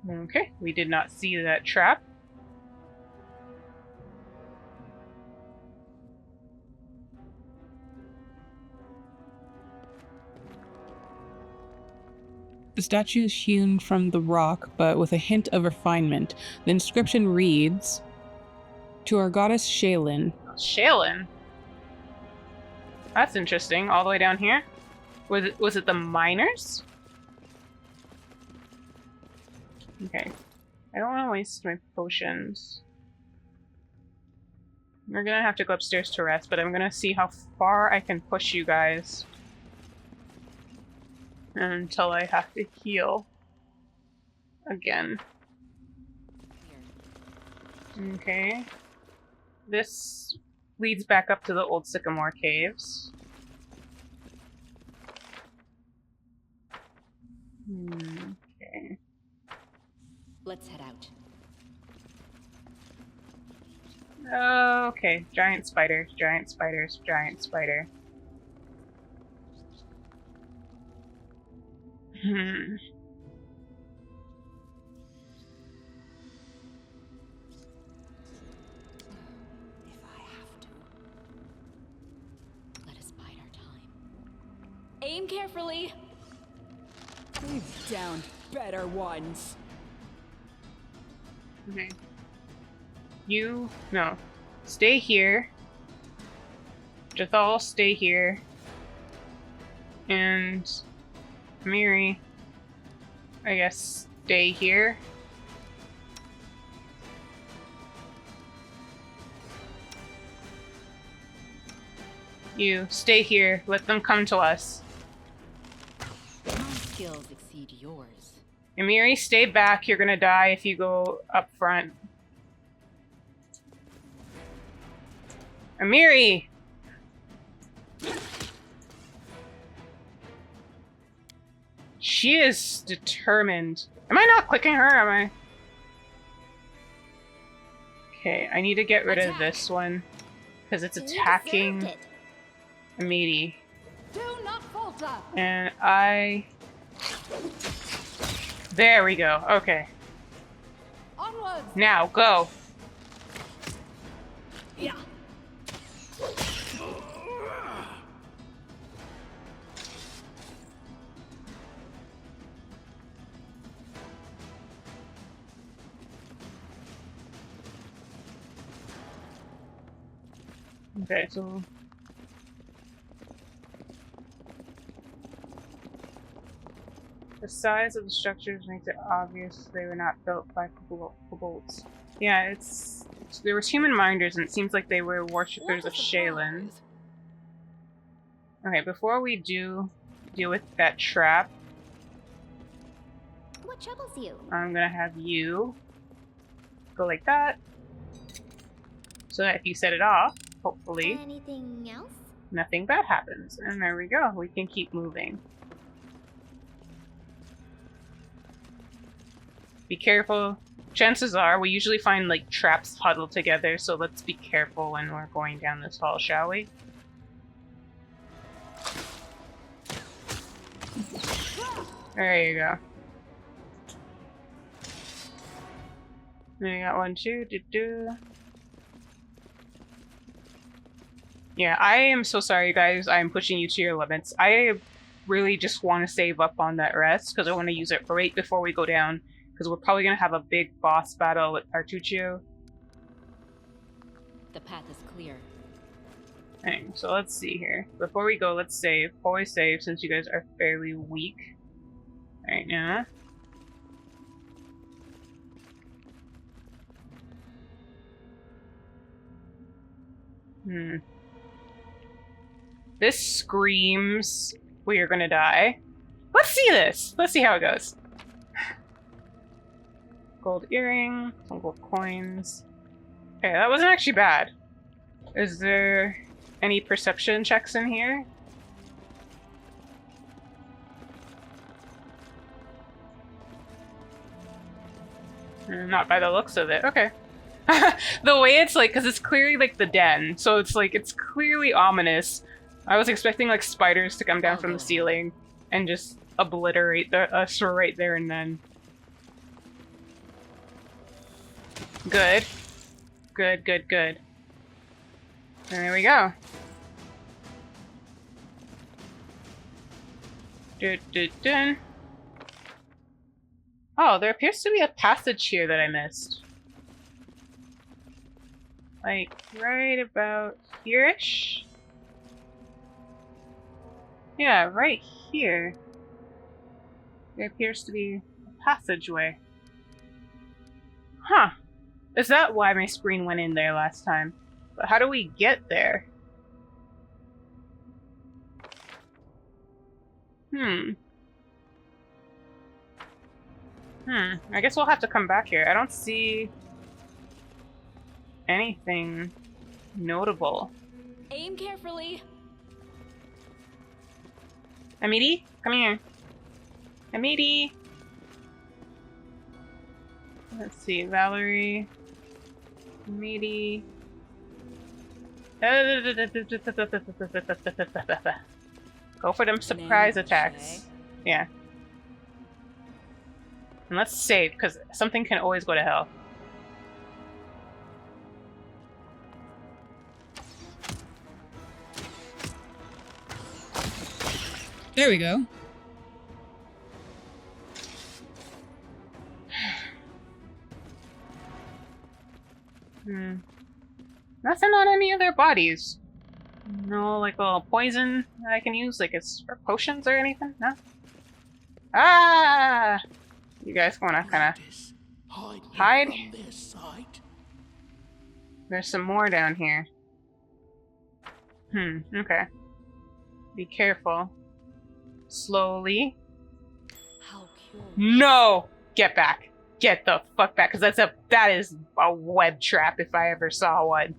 Okay, we did not see that trap. The statue is hewn from the rock, but with a hint of refinement. The inscription reads, "To our goddess Shaylin." Shaylin? That's interesting. All the way down here? Was it the miners? Okay. I don't want to waste my potions. We're gonna have to go upstairs to rest, but I'm gonna see how far I can push you guys until I have to heal again. Okay. This leads back up to the Old Sycamore Caves. Okay. Let's head out. Okay. Giant spiders, giant spiders, giant spider. Hmm. If I have to. Let us bide our time. Aim carefully. We've downed better ones. Okay. No. Stay here. Jathal, stay here. And Miri, I guess, stay here. You, stay here. Let them come to us. My skills exceed yours. Amiri, stay back. You're gonna die if you go up front. Amiri! She is determined. Am I not clicking her? Am I? Okay, I need to get rid of this one. Because it's attacking You deserved it. Amiri. Do not falter. And I... There we go. Okay. Onwards. Now, go. Yeah. Okay, so... The size of the structures makes it obvious they were not built by kobolds. Yeah, there was human minders, and it seems like they were worshippers of Shaylin. Okay, before we deal with that trap, What troubles you? I'm gonna have you go like that, so that if you set it off, hopefully Anything else? nothing bad happens. And there we go. We can keep moving. Be careful. Chances are we usually find like traps huddled together, so let's be careful when we're going down this hall, shall we? There you go. Then you got one, two, Yeah, I am so sorry, guys. I'm pushing you to your limits. I really just want to save up on that rest because I want to use it right before we go down. Because we're probably going to have a big boss battle with Artuccio. The path is clear. Alright, so let's see here. Before we go, let's save. Always save since you guys are fairly weak right now. This screams we are gonna die. Let's see this! Let's see how it goes. Gold earring, some gold coins. Okay, that wasn't actually bad. Is there any perception checks in here? Not by the looks of it. Okay. The way it's like, because it's clearly like the den, so it's like, it's clearly ominous. I was expecting like spiders to come down from the ceiling and just obliterate us right there and then. Good. Good, good, good. And there we go. Dun, dun, dun. Oh, there appears to be a passage here that I missed. Like, right about here-ish? Yeah, right here. There appears to be a passageway. Huh. Is that why my screen went in there last time? But how do we get there? I guess we'll have to come back here. I don't see anything notable. Aim carefully. Amity, come here. Amity. Let's see, Valerie. Amity. Go for them surprise attacks. Yeah. And let's save, because something can always go to hell. There we go. Nothing on any of their bodies. No, like, little poison that I can use, like it's for potions or anything? No? Ah! You guys wanna kinda hide? From their sight. There's some more down here. Okay. Be careful. Slowly. How curious. No! Get back. Get the fuck back, because that is a web trap if I ever saw one.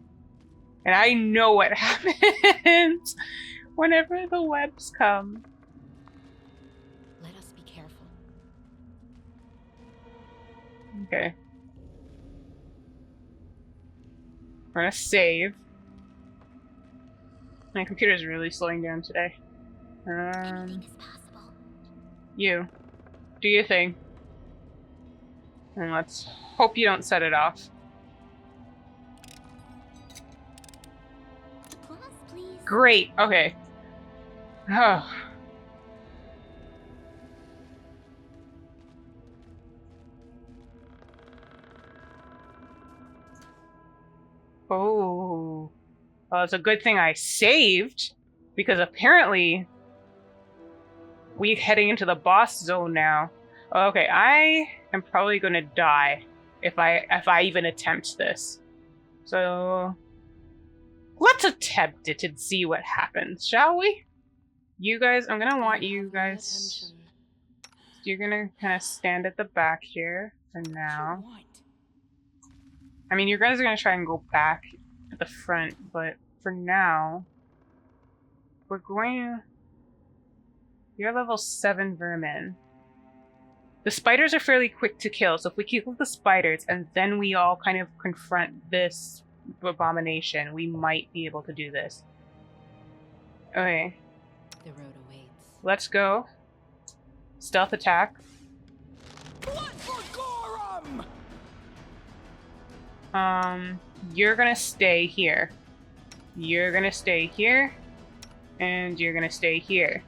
And I know what happens whenever the webs come. Let us be careful. Okay. We're gonna save. My computer's really slowing down today. Anything is possible. You. Do your thing. And let's hope you don't set it off. Applause, please. Great, okay. Oh. Oh. Well, it's a good thing I saved, because apparently we're heading into the boss zone now. Okay, I am probably gonna die if I even attempt this. So let's attempt it and see what happens, shall we? You guys, I'm gonna want you guys. You're gonna kind of stand at the back here for now. I mean, you guys are gonna try and go back at the front, but for now, we're going. You're level 7 vermin. The spiders are fairly quick to kill, so if we kill the spiders and then we all kind of confront this abomination, we might be able to do this. Okay. The road awaits. Let's go. Stealth attack. Blood for Gorum! You're gonna stay here. You're gonna stay here. And you're gonna stay here.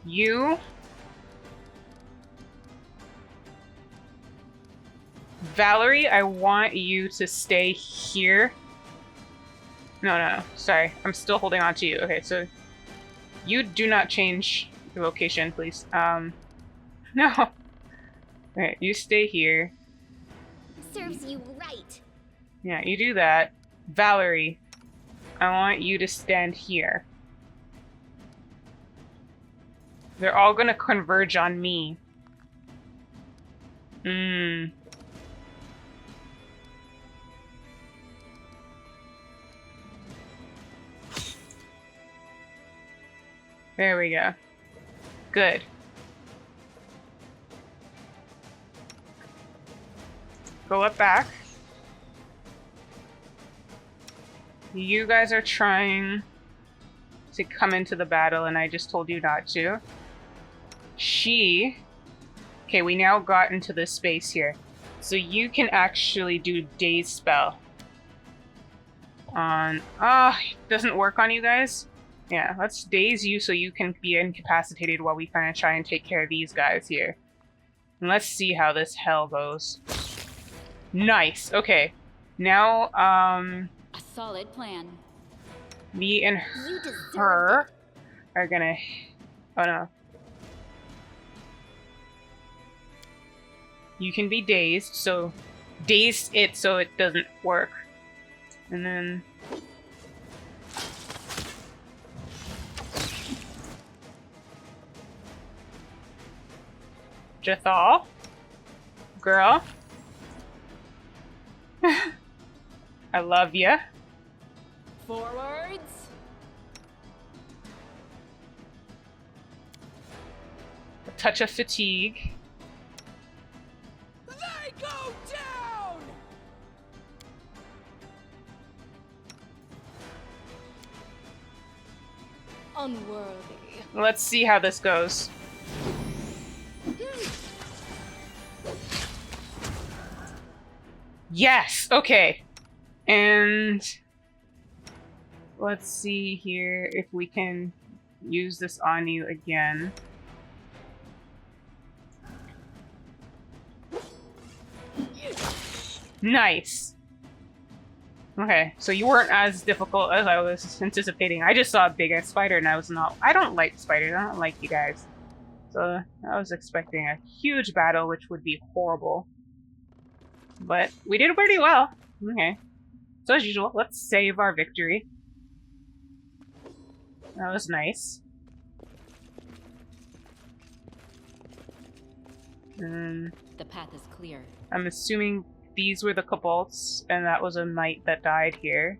You... Valerie, I want you to stay here. No, sorry. I'm still holding on to you. Okay, so you do not change your location, please. No. Okay, you stay here. Serves you right. Yeah, you do that. Valerie, I want you to stand here. They're all gonna converge on me. There we go. Good. Go up back. You guys are trying to come into the battle and I just told you not to. Okay, we now got into this space here. So you can actually do Daze spell. It doesn't work on you guys? Yeah, let's daze you so you can be incapacitated while we kind of try and take care of these guys here. And let's see how this hell goes. Nice. Okay. Now, A solid plan. me and You deserved her are gonna... Oh no. You can be dazed, so daze it so it doesn't work. And then... Jethal? Girl? I love ya. Forwards. A touch of fatigue. They go down. Unworthy. Let's see how this goes. Yes! Okay. And let's see here if we can use this on you again. Nice! Okay, so you weren't as difficult as I was anticipating. I just saw a big ass spider and I was not... I don't like spiders, I don't like you guys. So I was expecting a huge battle, which would be horrible. But we did pretty well. Okay. So as usual, let's save our victory. That was nice. The path is clear. I'm assuming these were the kobolds, and that was a knight that died here.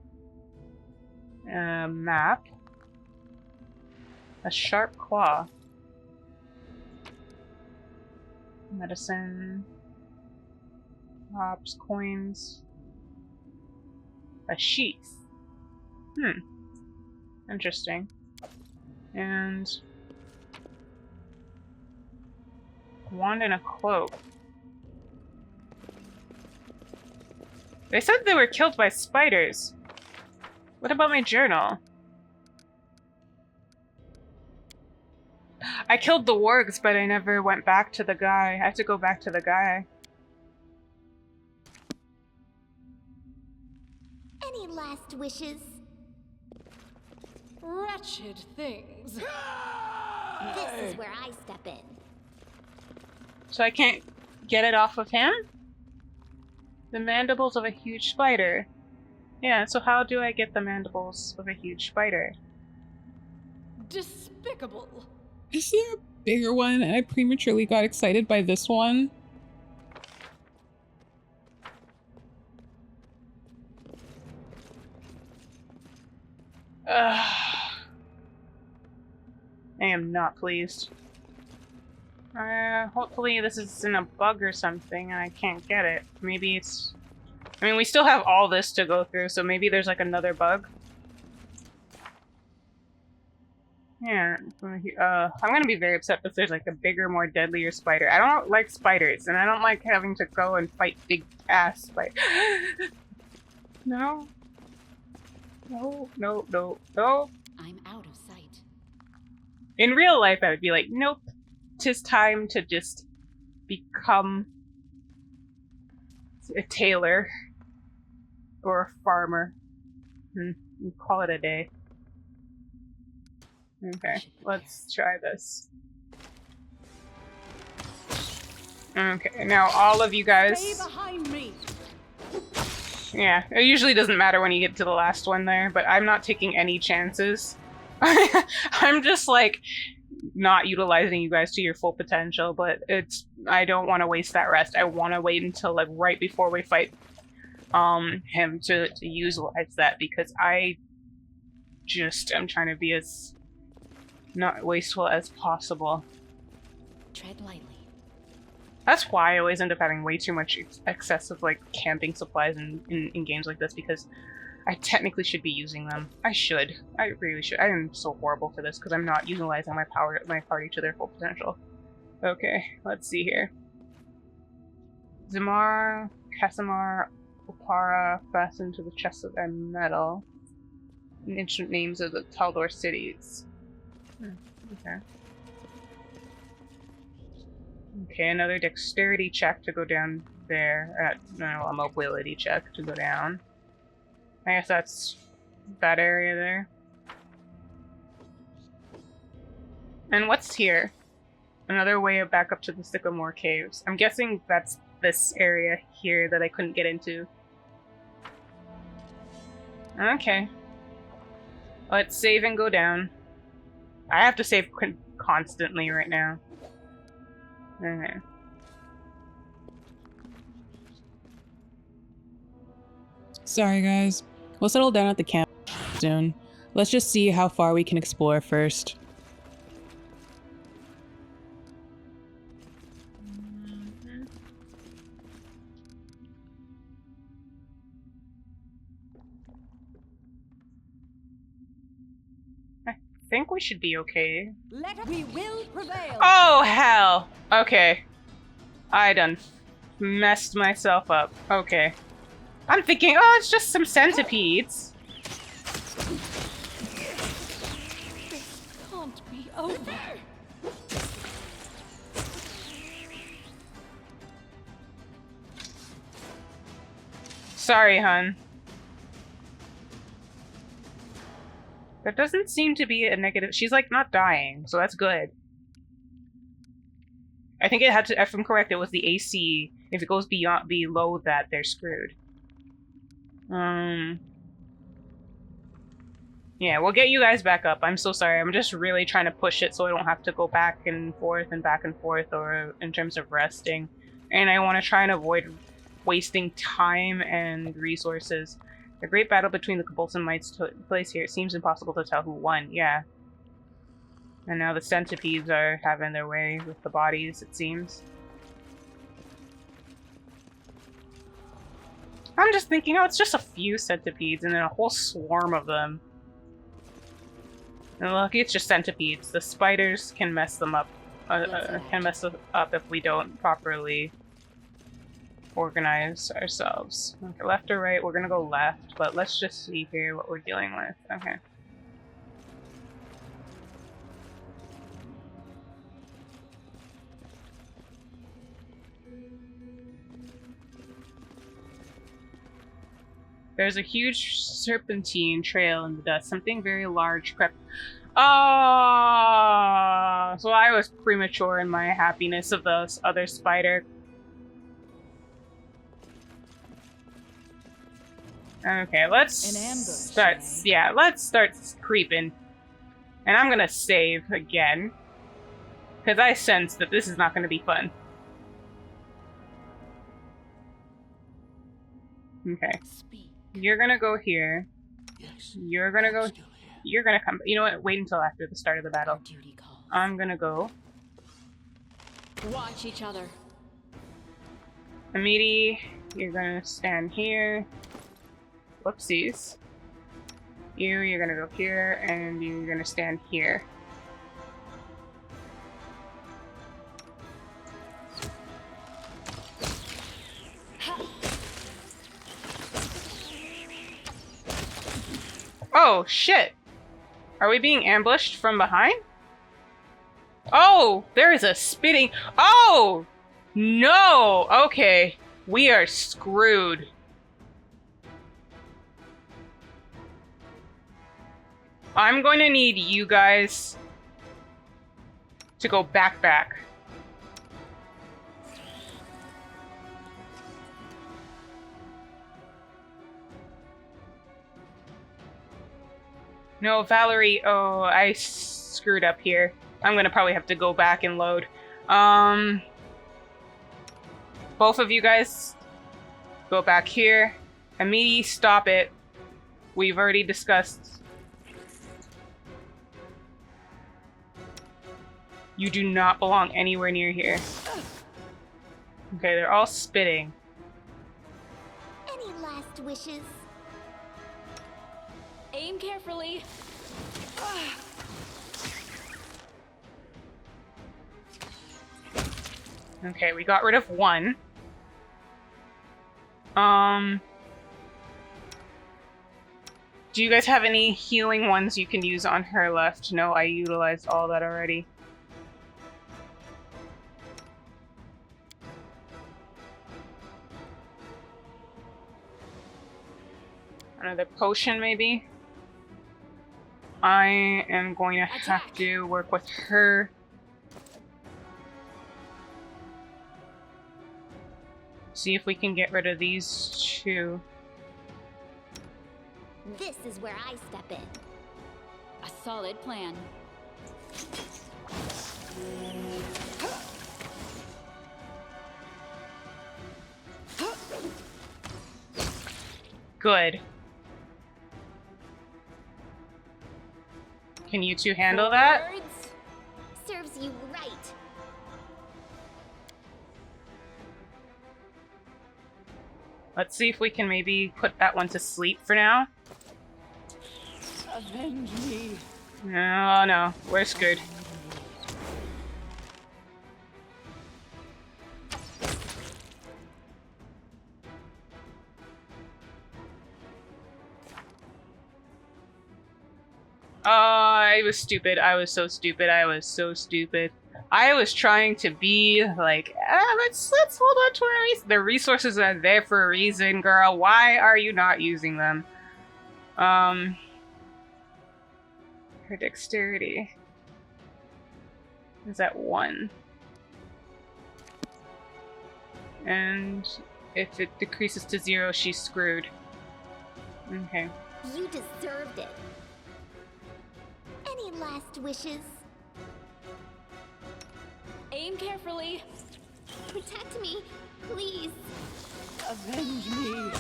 Map. A sharp claw. Medicine. Props, coins. A sheath. Interesting. And wand and a cloak. They said they were killed by spiders. What about my journal? I killed the wargs, but I never went back to the guy. I have to go back to the guy. Any last wishes? Wretched things. This is where I step in. So I can't get it off of him? The mandibles of a huge spider. Yeah, so how do I get the mandibles of a huge spider? Despicable. Is there a bigger one? And I prematurely got excited by this one. I am not pleased. Hopefully this isn't a bug or something and I can't get it. Maybe it's... I mean, we still have all this to go through, so maybe there's like another bug. Yeah, I'm gonna be very upset if there's like a bigger, more deadlier spider. I don't like spiders, and I don't like having to go and fight big ass spiders. No. No, no, no, no. I'm out of sight. In real life, I would be like, nope. 'Tis time to just become a tailor or a farmer. And call it a day. Okay, let's try this. Okay, now all of you guys... Stay behind me. Yeah, it usually doesn't matter when you get to the last one there, but I'm not taking any chances. I'm just like not utilizing you guys to your full potential, but I don't want to waste that rest. I want to wait until like right before we fight him to utilize that, because I just am trying to be as not wasteful as possible. Tread lightly. That's why I always end up having way too much excessive like camping supplies in games like this, because I technically should be using them. I should. I really should. I am so horrible for this because I'm not utilizing my party to their full potential. Okay, let's see here. Zamar, Casimar, Opara, fastened to the chest of metal. Ancient names of the Taldor cities. Okay. Okay, another dexterity check to go down there. No, a mobility check to go down. I guess that's that area there. And what's here? Another way back up to the Sycamore Caves. I'm guessing that's this area here that I couldn't get into. Okay. Let's save and go down. I have to save constantly right now. Okay. Sorry, guys. We'll settle down at the camp soon. Let's just see how far we can explore first. I think we should be okay. We will prevail. Oh, hell! Okay. I done messed myself up. Okay. I'm thinking, oh, it's just some centipedes. Can't be over. Sorry, hun. There doesn't seem to be a negative. She's like not dying, so that's good. I think it had to, if I'm correct, it was the AC. If it goes below that, they're screwed. Yeah, we'll get you guys back up. I'm so sorry. I'm just really trying to push it so I don't have to go back and forth, or in terms of resting. And I want to try and avoid wasting time and resources. The great battle between the Compulsive Mites took place here. It seems impossible to tell who won. Yeah. And now the centipedes are having their way with the bodies, it seems. I'm just thinking, oh, it's just a few centipedes and then a whole swarm of them. And lucky it's just centipedes. The spiders can mess them up. Can mess us up if we don't properly organize ourselves. Okay, left or right? We're gonna go left, but let's just see here what we're dealing with. Okay. There's a huge serpentine trail in the dust. Something very large crept. Oh, so I was premature in my happiness of the other spider. Okay, let's An ambush, start. eh? Yeah, let's start creeping. And I'm gonna save again, because I sense that this is not gonna be fun. Okay. Speak. You're gonna go here. Yes. You're gonna go. I'm still here. You're gonna come. You know what? Wait until after the start of the battle. Duty calls. I'm gonna go. Watch each other. Amity, you're gonna stand here. Whoopsies. You're gonna go here, and you're gonna stand here. Oh, shit! Are we being ambushed from behind? Oh! There is a spitting... Oh! No! Okay. We are screwed. I'm going to need you guys to go back. No, Valerie. Oh, I screwed up here. I'm gonna probably have to go back and load. Both of you guys go back here. Amity, stop it. We've already discussed. You do not belong anywhere near here. Okay, they're all spitting. Any last wishes? Aim carefully. Okay, we got rid of one. Do you guys have any healing ones you can use on her left? No, I utilized all that already. Another potion, maybe? I am going to have to work with her. See if we can get rid of these two. This is where I step in. A solid plan. Good. Can you two handle that? Words serves you right. Let's see if we can maybe put that one to sleep for now. Avenge me. No, no, we're screwed. Oh, I was stupid. I was so stupid. I was so stupid. I was trying to be like, let's hold on to our the resources are there for a reason, girl. Why are you not using them? Her dexterity is at 1. And if it decreases to 0, she's screwed. Okay. You deserved it. Any last wishes? Aim carefully. Protect me, please. Avenge me.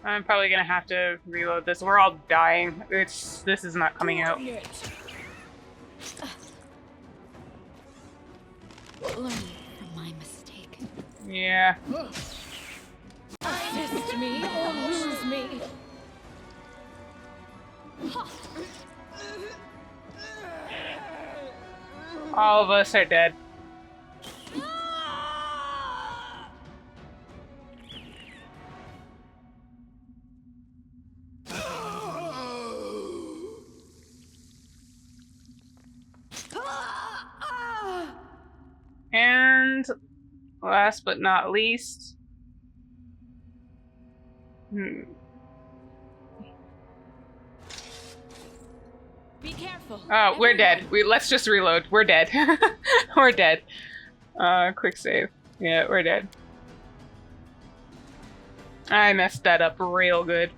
I'm probably gonna have to reload this. We're all dying. This is not coming out. It. Learn from my mistake. Yeah. Assist me or lose me. All of us are dead. And last but not least, Be careful. oh, we're dead. Let's just reload. We're dead. We're dead. Quick save. Yeah, we're dead. I messed that up real good.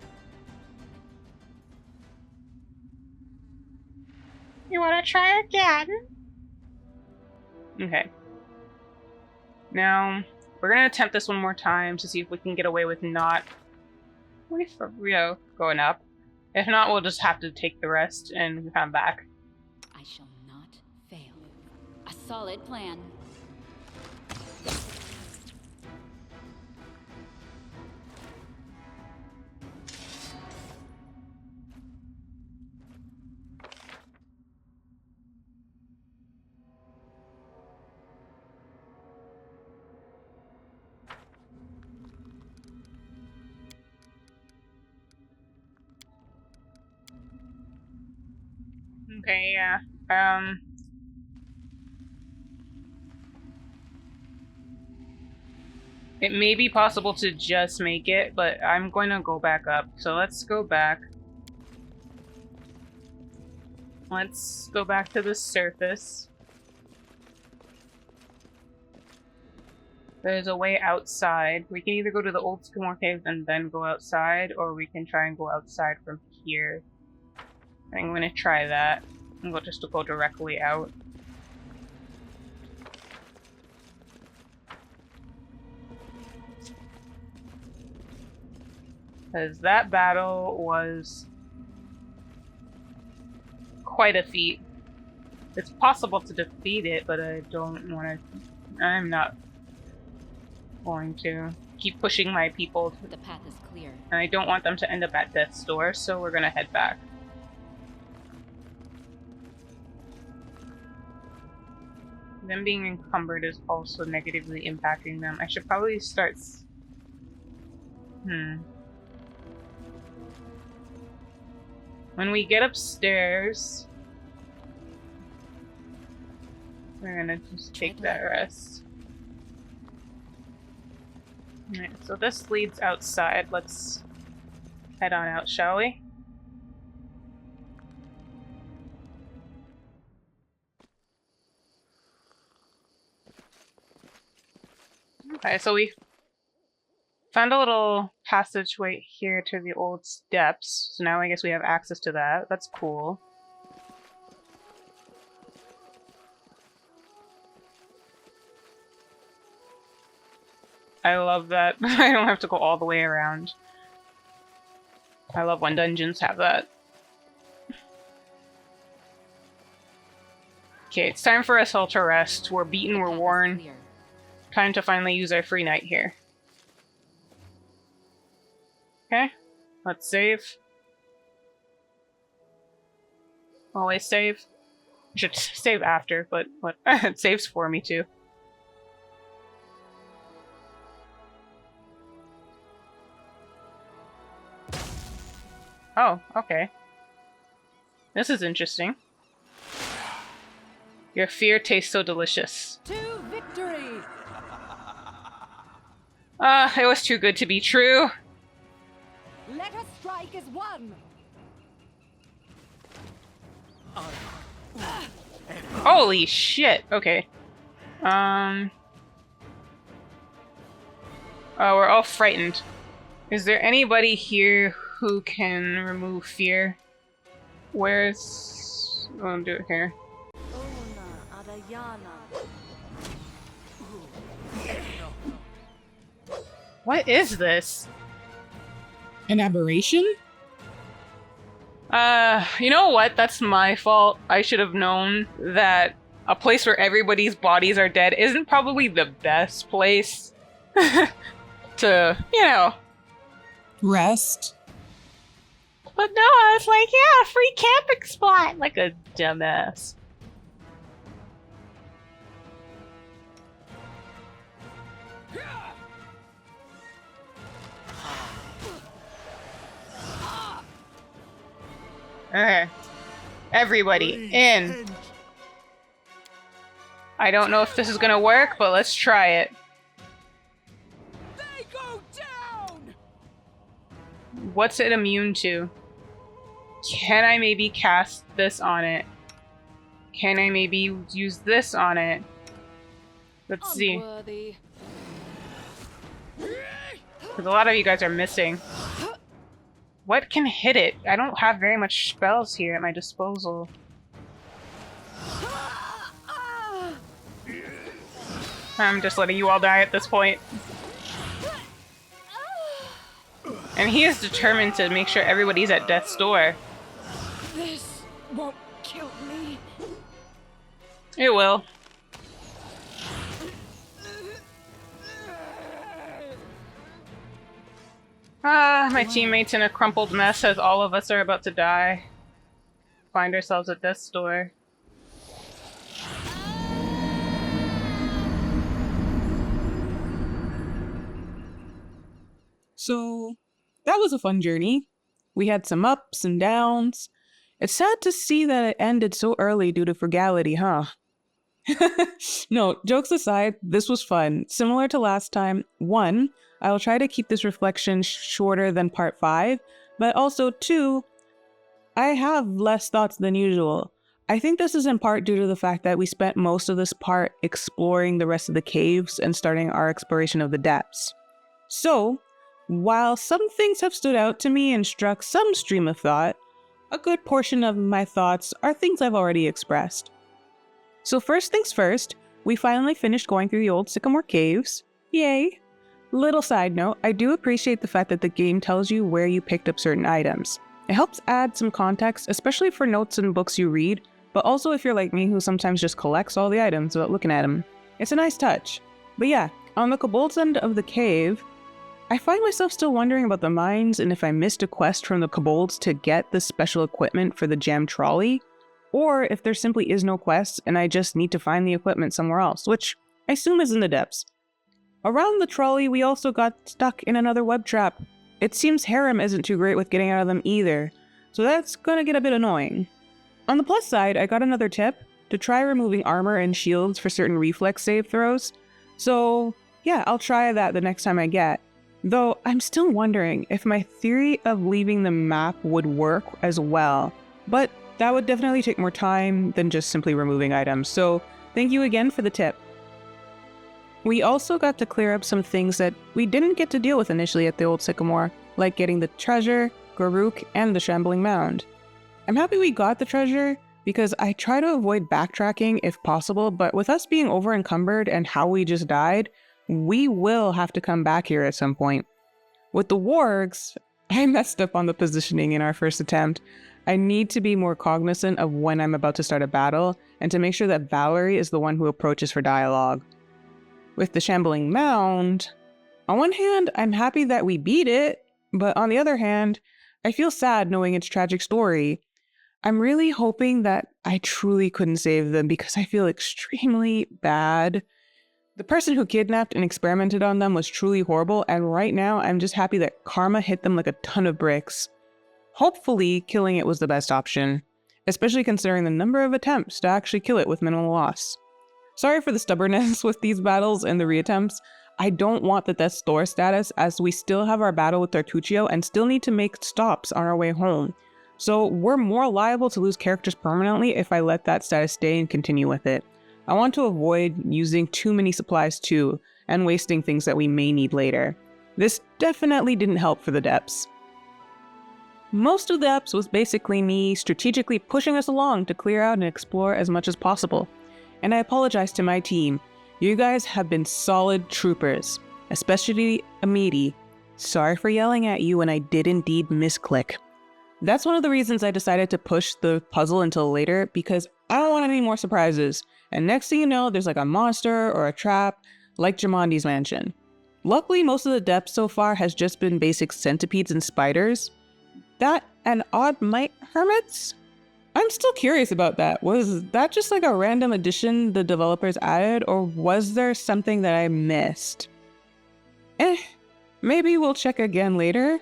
You wanna try again? Okay. Now, we're gonna attempt this one more time to see if we can get away with not... Wait for real going up. If not, we'll just have to take the rest and come back. I shall not fail. A solid plan. Okay, yeah. It may be possible to just make it, but I'm going to go back up. So let's go back. Let's go back to the surface. There's a way outside. We can either go to the Old Sycamore Caves and then go outside, or we can try and go outside from here. I'm going to try that. I'm going just to go directly out. Because that battle was quite a feat. It's possible to defeat it, but I don't want to... I'm not going to keep pushing my people. The path is clear. And I don't want them to end up at death's door, so we're going to head back. Them being encumbered is also negatively impacting them. I should probably start... When we get upstairs... We're gonna just take that rest. Alright, so this leads outside. Let's head on out, shall we? Okay, so we found a little passageway here to the Old Depths. So now I guess we have access to that. That's cool. I love that I don't have to go all the way around. I love when dungeons have that. Okay, it's time for us all to rest. We're beaten, we're worn. Time to finally use our free night here. Okay, let's save. Always save. I should save after, but what? It saves for me too. Oh, okay. This is interesting. Your fear tastes so delicious. To victory! It was too good to be true. Let us strike as one! Holy shit. Okay. Oh, we're all frightened. Is there anybody here who can remove fear? Where's... I'll do it here. What is this? An aberration? You know what? That's my fault. I should have known that a place where everybody's bodies are dead isn't probably the best place to, you know. Rest. But no, I was like, yeah, free camping spot! Like a dumbass. Okay. Everybody, in. I don't know if this is gonna work, but let's try it. They go down! What's it immune to? Can I maybe cast this on it? Can I maybe use this on it? Let's see. Unworthy. Because a lot of you guys are missing. What can hit it? I don't have very much spells here at my disposal. I'm just letting you all die at this point. And he is determined to make sure everybody's at death's door. This won't kill me. It will. My teammate's in a crumpled mess as all of us are about to die. Find ourselves at death's door. So, that was a fun journey. We had some ups and downs. It's sad to see that it ended so early due to frugality, huh? No, jokes aside, this was fun. Similar to last time, 1, I will try to keep this reflection shorter than part 5, but also 2, I have less thoughts than usual. I think this is in part due to the fact that we spent most of this part exploring the rest of the caves and starting our exploration of the depths. So, while some things have stood out to me and struck some stream of thought, a good portion of my thoughts are things I've already expressed. So first things first, we finally finished going through the Old Sycamore Caves. Yay! Little side note, I do appreciate the fact that the game tells you where you picked up certain items. It helps add some context, especially for notes and books you read, but also if you're like me who sometimes just collects all the items without looking at them. It's a nice touch. But yeah, on the kobold's end of the cave, I find myself still wondering about the mines and if I missed a quest from the kobolds to get the special equipment for the jam trolley, or if there simply is no quest and I just need to find the equipment somewhere else, which I assume is in the depths. Around the trolley, we also got stuck in another web trap. It seems Harem isn't too great with getting out of them either, so that's gonna get a bit annoying. On the plus side, I got another tip to try removing armor and shields for certain reflex save throws. So yeah, I'll try that the next time I get. Though I'm still wondering if my theory of leaving the map would work as well. But that would definitely take more time than just simply removing items. So thank you again for the tip. We also got to clear up some things that we didn't get to deal with initially at the Old Sycamore, like getting the treasure, Garuk, and the Shambling Mound. I'm happy we got the treasure because I try to avoid backtracking if possible, but with us being over encumbered and how we just died, we will have to come back here at some point. With the wargs, I messed up on the positioning in our first attempt. I need to be more cognizant of when I'm about to start a battle and to make sure that Valerie is the one who approaches for dialogue. With the Shambling Mound, on one hand, I'm happy that we beat it, but on the other hand, I feel sad knowing its tragic story. I'm really hoping that I truly couldn't save them because I feel extremely bad. The person who kidnapped and experimented on them was truly horrible, and right now I'm just happy that karma hit them like a ton of bricks. Hopefully, killing it was the best option, especially considering the number of attempts to actually kill it with minimal loss. Sorry for the stubbornness with these battles and the reattempts. I don't want the Death's Door status as we still have our battle with Tartuccio and still need to make stops on our way home. So we're more liable to lose characters permanently if I let that status stay and continue with it. I want to avoid using too many supplies too, and wasting things that we may need later. This definitely didn't help for the depths. Most of the depths was basically me strategically pushing us along to clear out and explore as much as possible. And I apologize to my team. You guys have been solid troopers, especially Amity. Sorry for yelling at you when I did indeed misclick. That's one of the reasons I decided to push the puzzle until later, because I don't want any more surprises. And next thing you know, there's like a monster or a trap, like Jamondi's mansion. Luckily, most of the depths so far has just been basic centipedes and spiders. That and odd mite hermits? I'm still curious about that. Was that just like a random addition the developers added, or was there something that I missed? Maybe we'll check again later.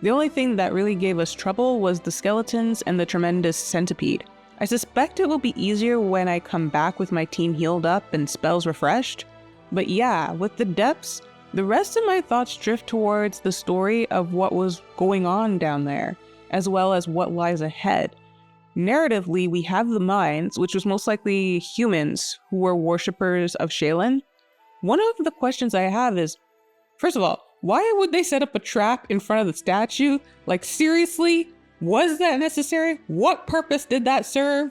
The only thing that really gave us trouble was the skeletons and the tremendous centipede. I suspect it will be easier when I come back with my team healed up and spells refreshed. But yeah, with the depths, the rest of my thoughts drift towards the story of what was going on down there, as well as what lies ahead. Narratively, we have the mines, which was most likely humans who were worshippers of Shaylin. One of the questions I have is, first of all, why would they set up a trap in front of the statue? Like, seriously? Was that necessary? What purpose did that serve?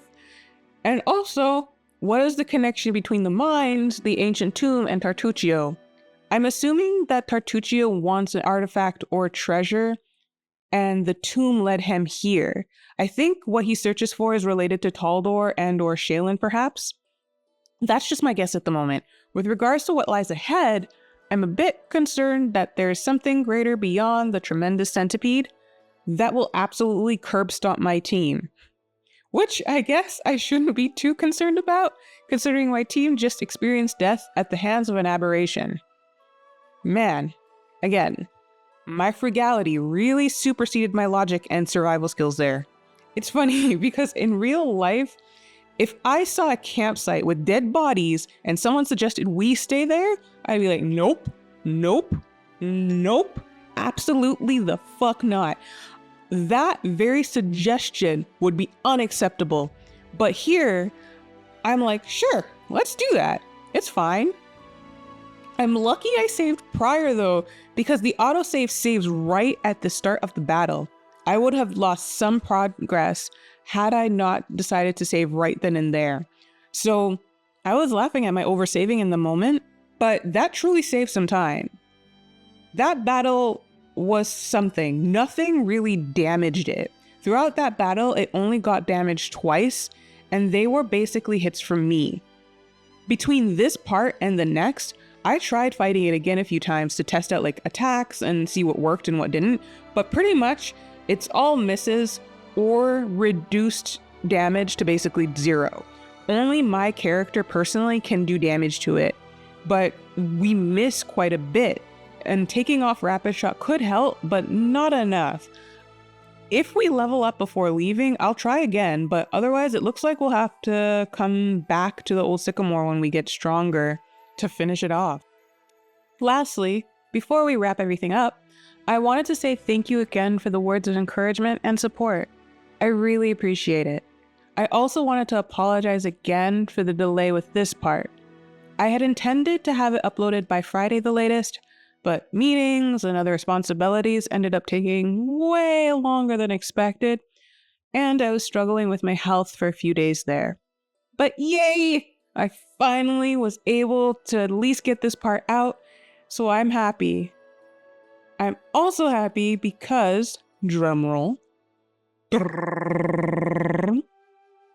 And also, what is the connection between the mines, the ancient tomb, and Tartuccio? I'm assuming that Tartuccio wants an artifact or treasure, and the tomb led him here. I think what he searches for is related to Taldor and or Shaylin, perhaps. That's just my guess at the moment. With regards to what lies ahead, I'm a bit concerned that there is something greater beyond the tremendous centipede that will absolutely curb stomp my team. Which I guess I shouldn't be too concerned about, considering my team just experienced death at the hands of an aberration. Man, again, my frugality really superseded my logic and survival skills there. It's funny because in real life, if I saw a campsite with dead bodies and someone suggested we stay there, I'd be like, nope, nope, nope, absolutely the fuck not. That very suggestion would be unacceptable. But here, I'm like, sure, let's do that. It's fine. I'm lucky I saved prior though, because the autosave saves right at the start of the battle. I would have lost some progress had I not decided to save right then and there. So I was laughing at my oversaving in the moment, but that truly saved some time. That battle was something. Nothing really damaged it. Throughout that battle, it only got damaged twice, and they were basically hits from me. Between this part and the next, I tried fighting it again a few times to test out like attacks and see what worked and what didn't, but pretty much it's all misses or reduced damage to basically zero. Only my character personally can do damage to it, but we miss quite a bit, and taking off rapid shot could help, but not enough. If we level up before leaving, I'll try again, but otherwise it looks like we'll have to come back to the Old Sycamore when we get stronger to finish it off. Lastly, before we wrap everything up, I wanted to say thank you again for the words of encouragement and support. I really appreciate it. I also wanted to apologize again for the delay with this part. I had intended to have it uploaded by Friday the latest, but meetings and other responsibilities ended up taking way longer than expected, and I was struggling with my health for a few days there. But yay! I finally was able to at least get this part out, so I'm happy. I'm also happy because, drumroll,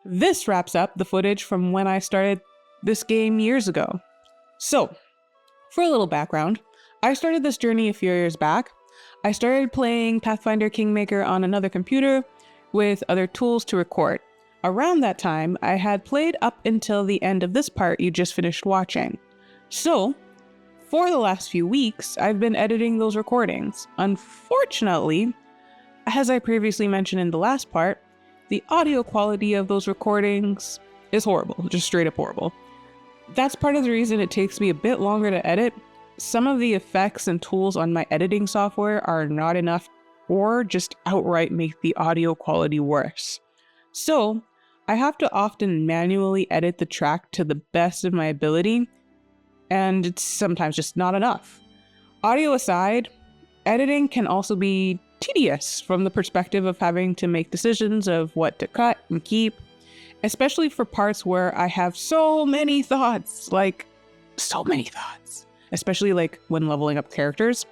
this wraps up the footage from when I started this game years ago. So, for a little background, I started this journey a few years back. I started playing Pathfinder Kingmaker on another computer with other tools to record. Around that time, I had played up until the end of this part you just finished watching. So, for the last few weeks, I've been editing those recordings. Unfortunately, as I previously mentioned in the last part, the audio quality of those recordings is horrible, just straight up horrible. That's part of the reason it takes me a bit longer to edit. Some of the effects and tools on my editing software are not enough or just outright make the audio quality worse. So, I have to often manually edit the track to the best of my ability, and it's sometimes just not enough. Audio aside, editing can also be tedious from the perspective of having to make decisions of what to cut and keep, especially for parts where I have so many thoughts, especially like when leveling up characters.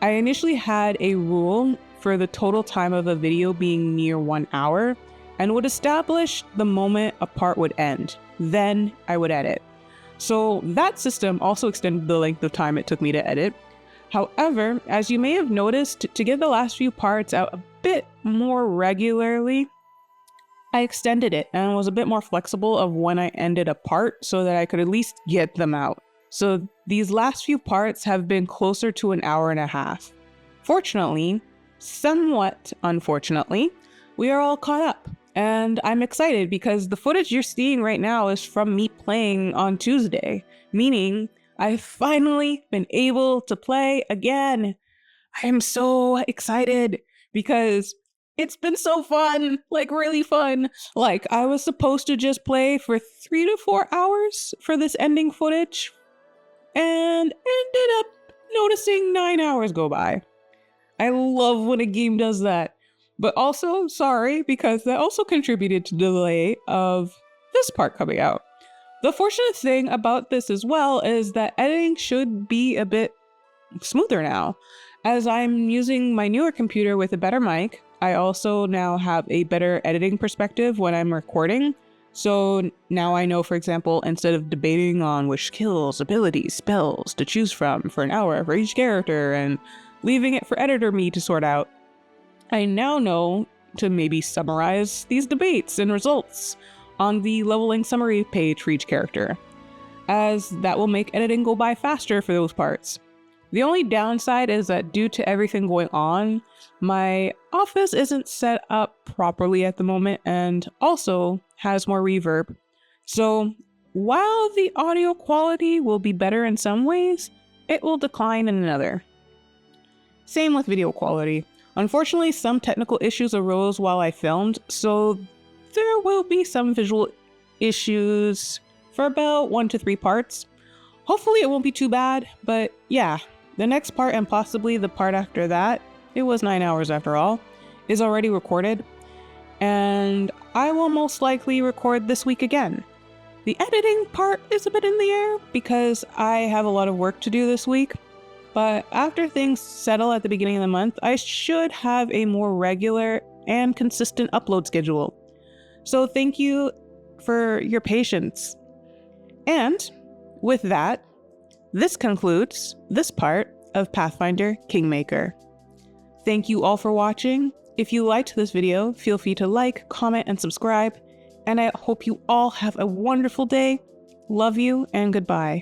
I initially had a rule for the total time of a video being near 1 hour and would establish the moment a part would end. Then I would edit. So that system also extended the length of time it took me to edit. However, as you may have noticed, to get the last few parts out a bit more regularly, I extended it and was a bit more flexible of when I ended a part so that I could at least get them out. So these last few parts have been closer to 1.5 hours. Fortunately, somewhat unfortunately, we are all caught up. And I'm excited because the footage you're seeing right now is from me playing on Tuesday, meaning I've finally been able to play again. I am so excited because it's been so fun, like really fun. Like I was supposed to just play for 3 to 4 hours for this ending footage and ended up noticing 9 hours go by. I love when a game does that. But also, sorry, because that also contributed to the delay of this part coming out. The fortunate thing about this as well is that editing should be a bit smoother now. As I'm using my newer computer with a better mic, I also now have a better editing perspective when I'm recording. So now I know, for example, instead of debating on which skills, abilities, spells to choose from for an hour for each character and leaving it for editor me to sort out, I now know to maybe summarize these debates and results on the leveling summary page for each character, as that will make editing go by faster for those parts. The only downside is that due to everything going on, my office isn't set up properly at the moment and also has more reverb. So while the audio quality will be better in some ways, it will decline in another. Same with video quality. Unfortunately, some technical issues arose while I filmed, so there will be some visual issues for about 1 to 3 parts. Hopefully it won't be too bad, but yeah, the next part and possibly the part after that, it was 9 hours after all, is already recorded, and I will most likely record this week again. The editing part is a bit in the air because I have a lot of work to do this week. But after things settle at the beginning of the month, I should have a more regular and consistent upload schedule. So thank you for your patience. And with that, this concludes this part of Pathfinder Kingmaker. Thank you all for watching. If you liked this video, feel free to like, comment, and subscribe. And I hope you all have a wonderful day. Love you and goodbye.